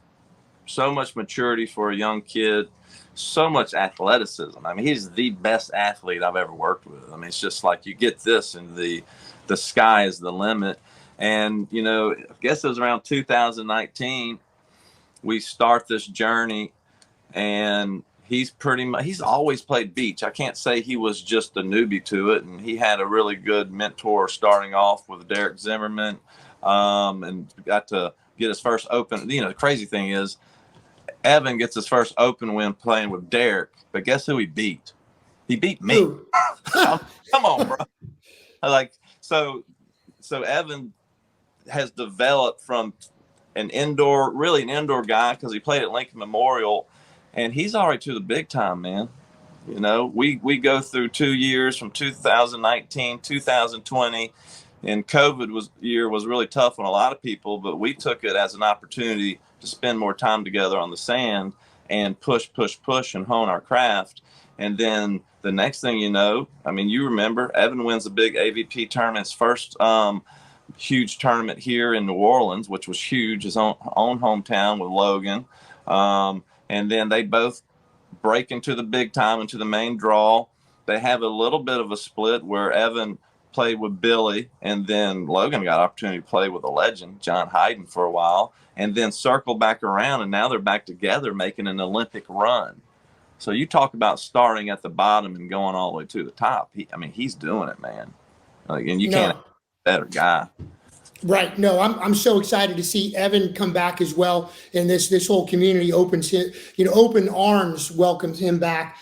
so much maturity for a young kid, so much athleticism. He's the best athlete I've ever worked with. It's just like you get this and the sky is the limit. And, I guess it was around 2019, we start this journey, and he's always played beach. I can't say he was just a newbie to it. And he had a really good mentor starting off with Derek Zimmerman. and got to get his first open. The crazy thing is, Evan gets his first open win playing with Derek, but guess who he beat? He beat me. Come on, bro. So Evan has developed from an indoor guy, because he played at Lincoln Memorial, and he's already to the big time, man. We go through 2 years from 2019, 2020, and COVID was really tough on a lot of people, but we took it as an opportunity to spend more time together on the sand and push and hone our craft. And then the next thing you know, you remember, Evan wins a big AVP tournament, his first huge tournament here in New Orleans, which was huge, his own hometown with Logan. And then they both break into the big time, into the main draw. They have a little bit of a split where Evan played with Billy, and then Logan got opportunity to play with a legend, John Hayden, for a while, and then circle back around, and now they're back together making an Olympic run. So you talk about starting at the bottom and going all the way to the top. He's doing it, man. And you can't have a better guy. Right. No, I'm so excited to see Evan come back as well. And this whole community open arms welcomes him back.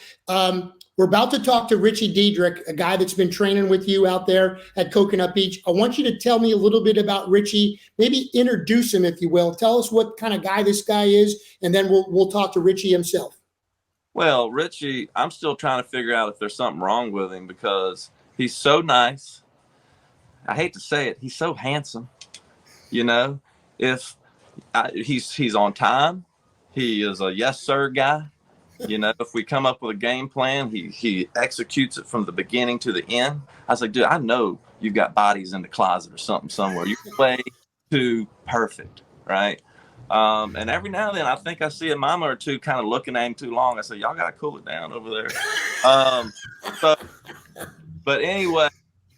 We're about to talk to Richie Diedrich, a guy that's been training with you out there at Coconut Beach. I want you to tell me a little bit about Richie, maybe introduce him, if you will. Tell us what kind of guy this guy is, and then we'll talk to Richie himself. Well, Richie, I'm still trying to figure out if there's something wrong with him, because he's so nice. I hate to say it, he's so handsome. If he's on time, he is a yes sir guy. If we come up with a game plan, he executes it from the beginning to the end. I was like, dude, I know you've got bodies in the closet or something somewhere. You're way too perfect, right? And every now and then, I think I see a mama or two kind of looking at him too long. I say, y'all got to cool it down over there. But anyway,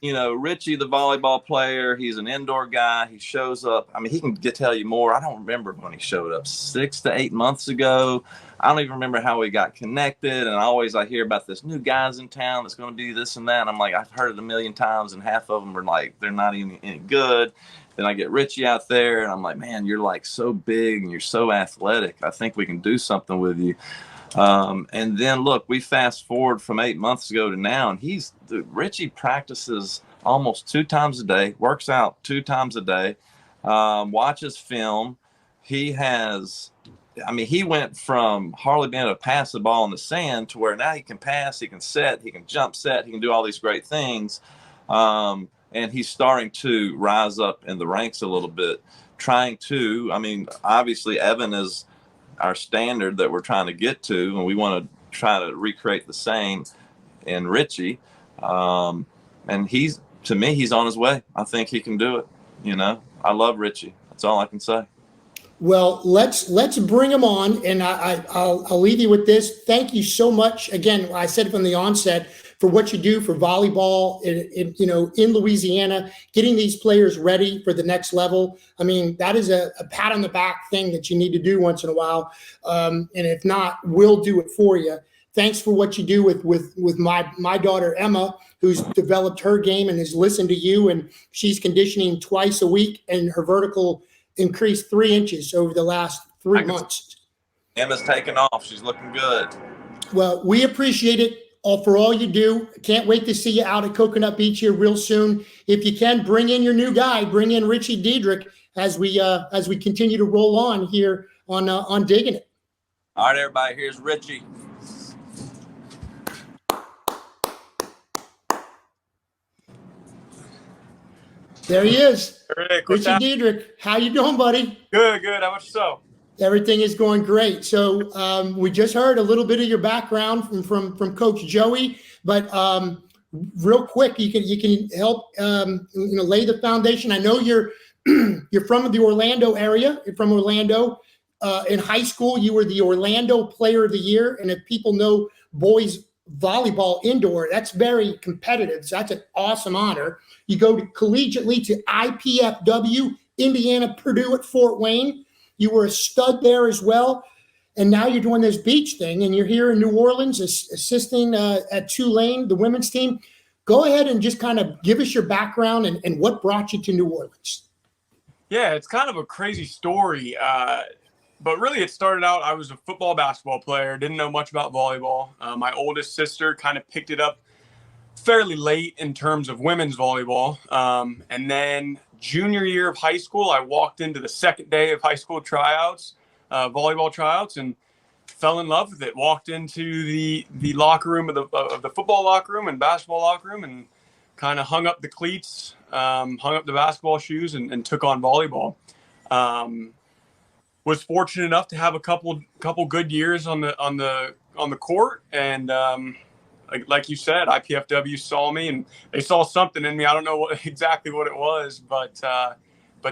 Richie, the volleyball player, he's an indoor guy. He shows up. He can tell you more. I don't remember when he showed up, 6 to 8 months ago. I don't even remember how we got connected. And I hear about this new guys in town that's going to be this and that. And I'm like, I've heard it a million times, and half of them are like, they're not even any good. Then I get Richie out there, and I'm like, man, you're like so big and you're so athletic. I think we can do something with you. And then look, we fast forward from 8 months ago to now, and Richie practices almost 2 times a day, works out 2 times a day, watches film. He went from hardly being able to pass the ball in the sand to where now he can pass, he can set, he can jump set, he can do all these great things. And he's starting to rise up in the ranks a little bit, obviously Evan is our standard that we're trying to get to, and we want to try to recreate the same in Richie. And to me, he's on his way. I think he can do it. I love Richie. That's all I can say. Well, let's bring him on, and I'll leave you with this. Thank you so much. Again, I said from the onset, for what you do for volleyball in Louisiana, getting these players ready for the next level. That is a pat on the back thing that you need to do once in a while. And if not, we'll do it for you. Thanks for what you do with my daughter, Emma, who's developed her game and has listened to you, and she's conditioning twice a week, and her vertical increased 3 inches over the last 3 months. Emma's taking off. She's looking good. Well, we appreciate it for all you do. Can't wait to see you out at Coconut Beach here real soon. If you can, bring in your new guy, bring in Richie Diedrich as we continue to roll on here on Diggin It. All right, everybody, here's Richie. There he is. Rick, Richie Diedrich. How you doing, buddy? Good. How about yourself? Everything is going great. So we just heard a little bit of your background from Coach Joey, but real quick, you can help lay the foundation. I know you're from the Orlando area. You're from Orlando. In high school, you were the Orlando Player of the Year, and if people know boys volleyball indoor, that's very competitive. So that's an awesome honor. You go to collegiately to IPFW, Indiana, Purdue at Fort Wayne. You were a stud there as well. And now you're doing this beach thing, and you're here in New Orleans assisting at Tulane, the women's team. Go ahead and just kind of give us your background and what brought you to New Orleans. Yeah, it's kind of a crazy story. But really, it started out, I was a football, basketball player, didn't know much about volleyball. My oldest sister kind of picked it up fairly late in terms of women's volleyball. And then junior year of high school, I walked into the second day of high school tryouts, volleyball tryouts, and fell in love with it. Walked into the locker room of the football locker room and basketball locker room, and kind of hung up the cleats, hung up the basketball shoes, and took on volleyball. Was fortunate enough to have a couple good years on the court, and like you said, IPFW saw me, and they saw something in me. I don't know exactly what it was, but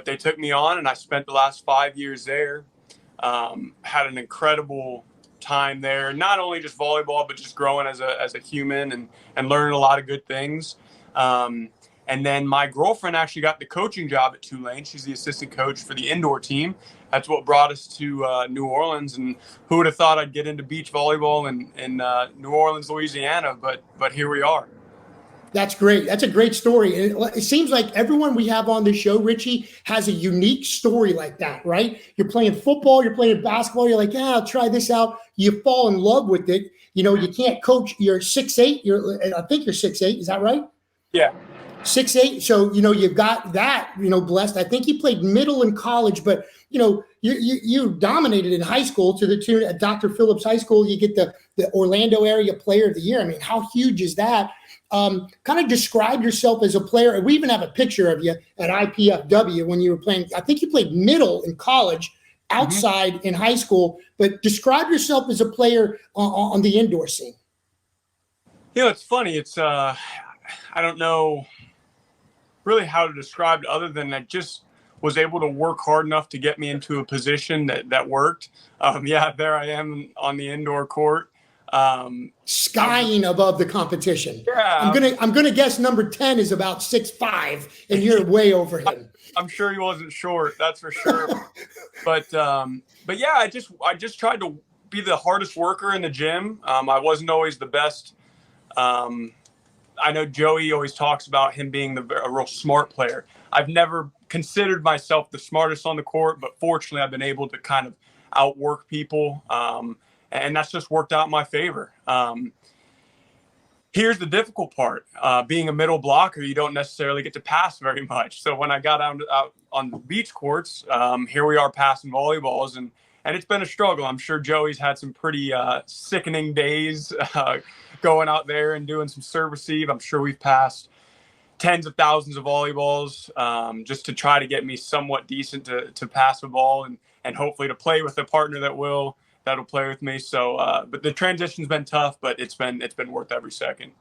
they took me on, and I spent the last 5 years there. Had an incredible time there, not only just volleyball, but just growing as a human and learning a lot of good things. And then my girlfriend actually got the coaching job at Tulane. She's the assistant coach for the indoor team. That's what brought us to New Orleans. And who would have thought I'd get into beach volleyball in New Orleans, Louisiana? But here we are. That's great. That's a great story. And it seems like everyone we have on the show, Richie, has a unique story like that, right? You're playing football, you're playing basketball, you're like, yeah, I'll try this out. You fall in love with it. You know, you can't coach. You're 6'8". I think you're 6'8". Is that right? Yeah. 6'8". So, you know, you've got that, you know, blessed. I think you played middle in college, but, you know, you dominated in high school to the tune at Dr. Phillips High School. You get the Orlando Area Player of the Year. I mean, how huge is that? Kind of describe yourself as a player. We even have a picture of you at IPFW when you were playing. I think you played middle in college, outside in high school, but describe yourself as a player on the indoor scene. You know, it's funny. It's I don't know really how to describe it other than I just was able to work hard enough to get me into a position that worked. Yeah, there I am on the indoor court. Skying above the competition. Yeah, I'm gonna guess number 10 is about 6'5", and you're way over him. I'm sure he wasn't short, that's for sure. but yeah, I just tried to be the hardest worker in the gym. I wasn't always the best. I know Joey always talks about him being a real smart player. I've never considered myself the smartest on the court, but fortunately I've been able to kind of outwork people. And that's just worked out in my favor. Here's the difficult part. Being a middle blocker, you don't necessarily get to pass very much. So when I got out on the beach courts, here we are passing volleyballs, and it's been a struggle. I'm sure Joey's had some pretty sickening days going out there and doing some serve receive. I'm sure we've passed tens of thousands of volleyballs just to try to get me somewhat decent to pass a ball and hopefully to play with a partner that'll play with me. So, but the transition's been tough, but it's been worth every second.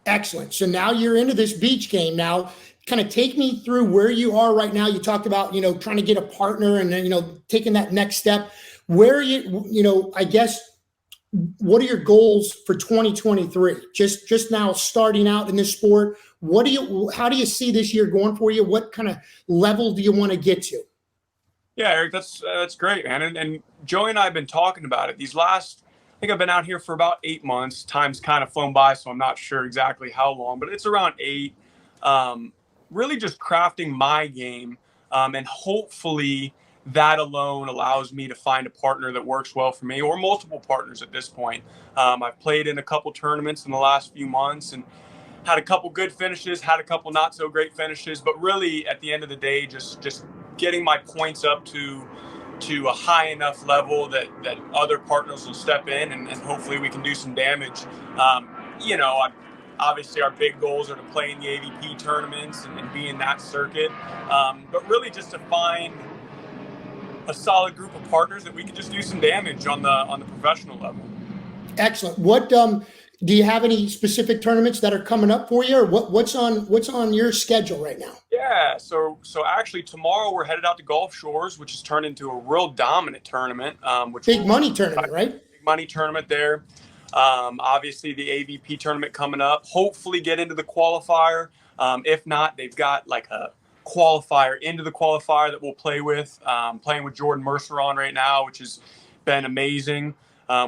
Excellent. So now you're into this beach game. Now, kind of take me through where you are right now. You talked about, you know, trying to get a partner and then, you know, taking that next step. Where you know, I guess, what are your goals for 2023? Just now starting out in this sport. How do you see this year going for you? What kind of level do you want to get to? Yeah, Eric, that's great, man. And Joey and I have been talking about it. I think I've been out here for about 8 months. Time's kind of flown by, so I'm not sure exactly how long, but it's around 8. Really just crafting my game, and hopefully that alone allows me to find a partner that works well for me, or multiple partners at this point. I've played in a couple tournaments in the last few months and had a couple good finishes, had a couple not so great finishes, but really at the end of the day, just getting my points up to a high enough level that other partners will step in and hopefully we can do some damage. You know, obviously our big goals are to play in the AVP tournaments and be in that circuit, but really just to find a solid group of partners that we can just do some damage on the professional level. Excellent. What do you have any specific tournaments that are coming up for you, or what's on your schedule right now? Yeah, so actually tomorrow we're headed out to Gulf Shores, which has turned into a real dominant tournament. Big money tournament, right? Big money tournament there. Obviously the AVP tournament coming up. Hopefully get into the qualifier. If not, they've got like a qualifier into the qualifier that we'll play with. Playing with Jordan Mercer on right now, which has been amazing.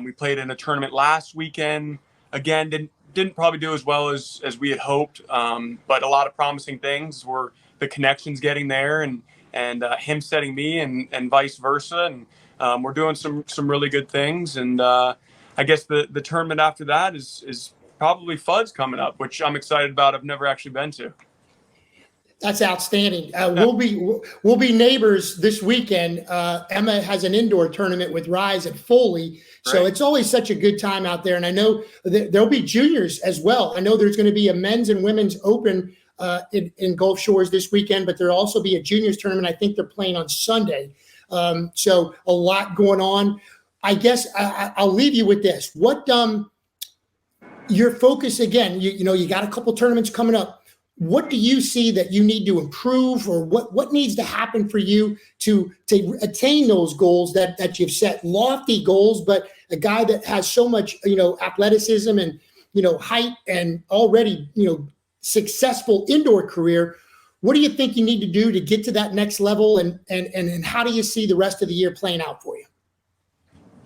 We played in a tournament last weekend. Again, didn't probably do as well as we had hoped, but a lot of promising things were the connections getting there and him setting me and vice versa. And we're doing some really good things. And I guess the tournament after that is probably FUD's coming up, which I'm excited about. I've never actually been to. That's outstanding. We'll be neighbors this weekend. Emma has an indoor tournament with Rise at Foley, so Great. It's always such a good time out there. And I know there'll be juniors as well. I know there's going to be a men's and women's open in Gulf Shores this weekend, but there'll also be a juniors tournament. I think they're playing on Sunday. So a lot going on. I guess I'll leave you with this. What your focus again? You got a couple tournaments coming up. What do you see that you need to improve, or what needs to happen for you to attain those goals that you've set? Lofty goals, but a guy that has so much, athleticism and, height and already, successful indoor career. What do you think you need to do to get to that next level? And how do you see the rest of the year playing out for you?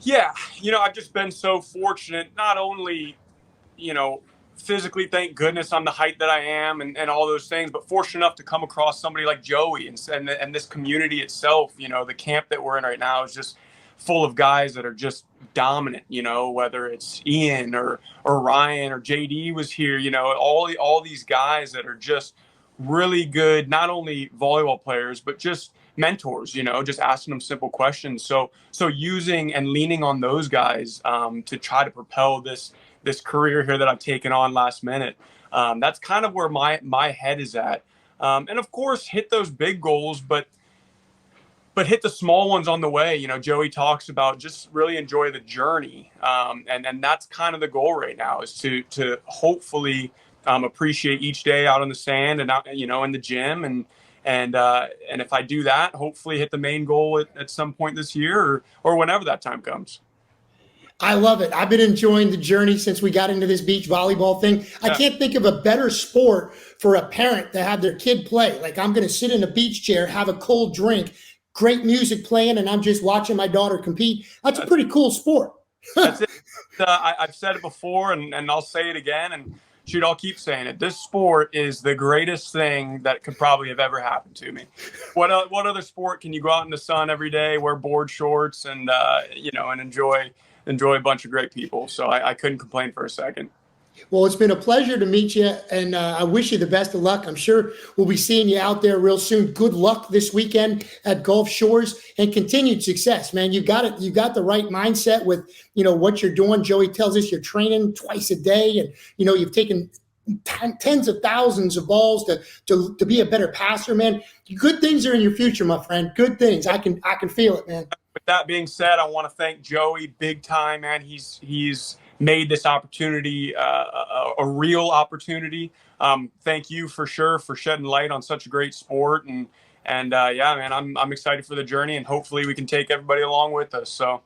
Yeah. I've just been so fortunate, not only, physically, thank goodness I'm the height that I am and all those things, but fortunate enough to come across somebody like Joey and this community itself. The camp that we're in right now is just full of guys that are just dominant, whether it's Ian or Ryan or JD was here, all these guys that are just really good, not only volleyball players, but just mentors, just asking them simple questions. So using and leaning on those guys to try to propel this career here that I've taken on last minute. That's kind of where my head is at. And of course, hit those big goals, but hit the small ones on the way. Joey talks about just really enjoy the journey. And that's kind of the goal right now, is to hopefully appreciate each day out on the sand and out, in the gym. And if I do that, hopefully hit the main goal at some point this year or whenever that time comes. I love it. I've been enjoying the journey since we got into this beach volleyball thing. I can't think of a better sport for a parent to have their kid play. Like, I'm going to sit in a beach chair, have a cold drink, great music playing, and I'm just watching my daughter compete. That's a pretty cool sport. That's it. I've said it before, and I'll say it again, and shoot, I'll keep saying it. This sport is the greatest thing that could probably have ever happened to me. What other sport can you go out in the sun every day, wear board shorts, and and enjoy a bunch of great people? So I couldn't complain for a second. Well, it's been a pleasure to meet you, and I wish you the best of luck. I'm sure we'll be seeing you out there real soon. Good luck this weekend at Gulf Shores, and continued success, man. You got it. You got the right mindset with, what you're doing. Joey tells us you're training twice a day, and, you've taken tens of thousands of balls to be a better passer, man. Good things are in your future, my friend. Good things. I can feel it, man. With that being said, I want to thank Joey big time, man. He's made this opportunity a real opportunity. Thank you for sure for shedding light on such a great sport. And yeah, man, I'm excited for the journey, and hopefully we can take everybody along with us. So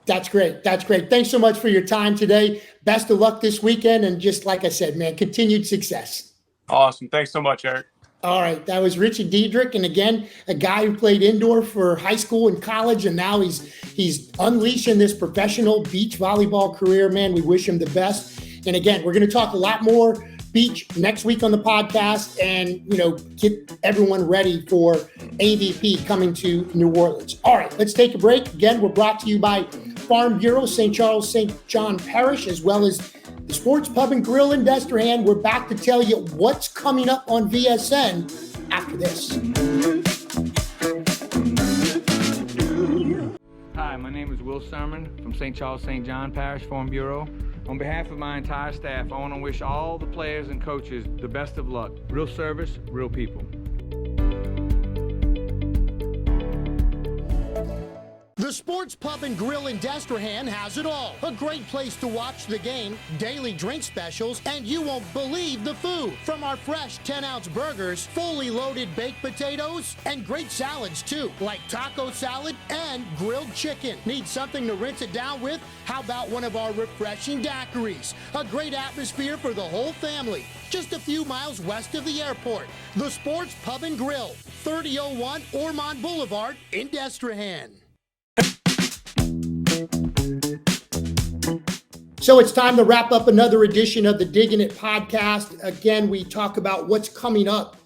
that's great. That's great. Thanks so much for your time today. Best of luck this weekend. And just like I said, man, continued success. Awesome. Thanks so much, Eric. All right. That was Richie Diedrich. And again, a guy who played indoor for high school and college, and now he's unleashing this professional beach volleyball career, man. We wish him the best. And again, we're going to talk a lot more beach next week on the podcast, and, get everyone ready for AVP coming to New Orleans. All right, let's take a break. Again, we're brought to you by Farm Bureau, St. Charles, St. John Parish, as well as the Sports Pub and Grill in Destrehan. We're back to tell you what's coming up on VSN after this. Hi, my name is Will Sermon from St. Charles, St. John Parish Farm Bureau. On behalf of my entire staff, I want to wish all the players and coaches the best of luck. Real service, real people. The Sports Pub and Grill in Destrehan has it all. A great place to watch the game, daily drink specials, and you won't believe the food. From our fresh 10-ounce burgers, fully loaded baked potatoes, and great salads too, like taco salad and grilled chicken. Need something to rinse it down with? How about one of our refreshing daiquiris? A great atmosphere for the whole family. Just a few miles west of the airport. The Sports Pub and Grill, 3001 Ormond Boulevard in Destrehan. So it's time to wrap up another edition of the Diggin It podcast. Again, we talk about what's coming up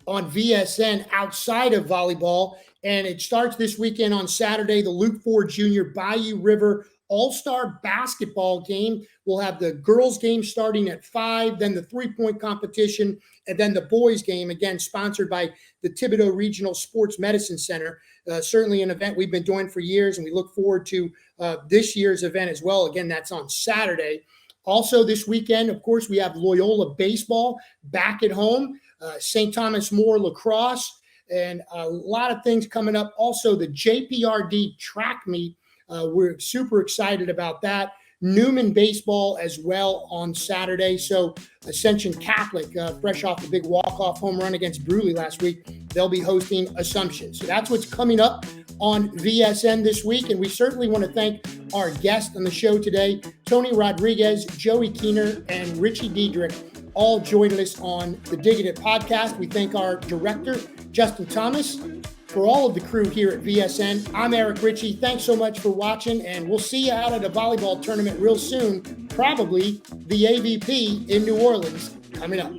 on VSN outside of volleyball. And it starts this weekend on Saturday, the Luke Ford Jr. Bayou River All-Star Basketball game. We'll have the girls game starting at 5, then the 3-point competition, and then the boys game, again, sponsored by the Thibodaux Regional Sports Medicine Center. Certainly an event we've been doing for years, and we look forward to this year's event as well. Again, that's on Saturday. Also this weekend, of course, we have Loyola Baseball back at home, St. Thomas More Lacrosse, and a lot of things coming up. Also, the JPRD track meet. We're super excited about that. Newman Baseball as well on Saturday. So Ascension Catholic, fresh off a big walk-off home run against Bruley last week, they'll be hosting Assumption. So that's what's coming up on VSN this week. And we certainly want to thank our guests on the show today, Toni Rodriguez, Joey Keener, and Richie Diedrich, all joined us on the Diggin It podcast. We thank our director, Justin Thomas. For all of the crew here at VSN, I'm Eric Richey. Thanks so much for watching, and we'll see you out at a volleyball tournament real soon, probably the AVP in New Orleans coming up.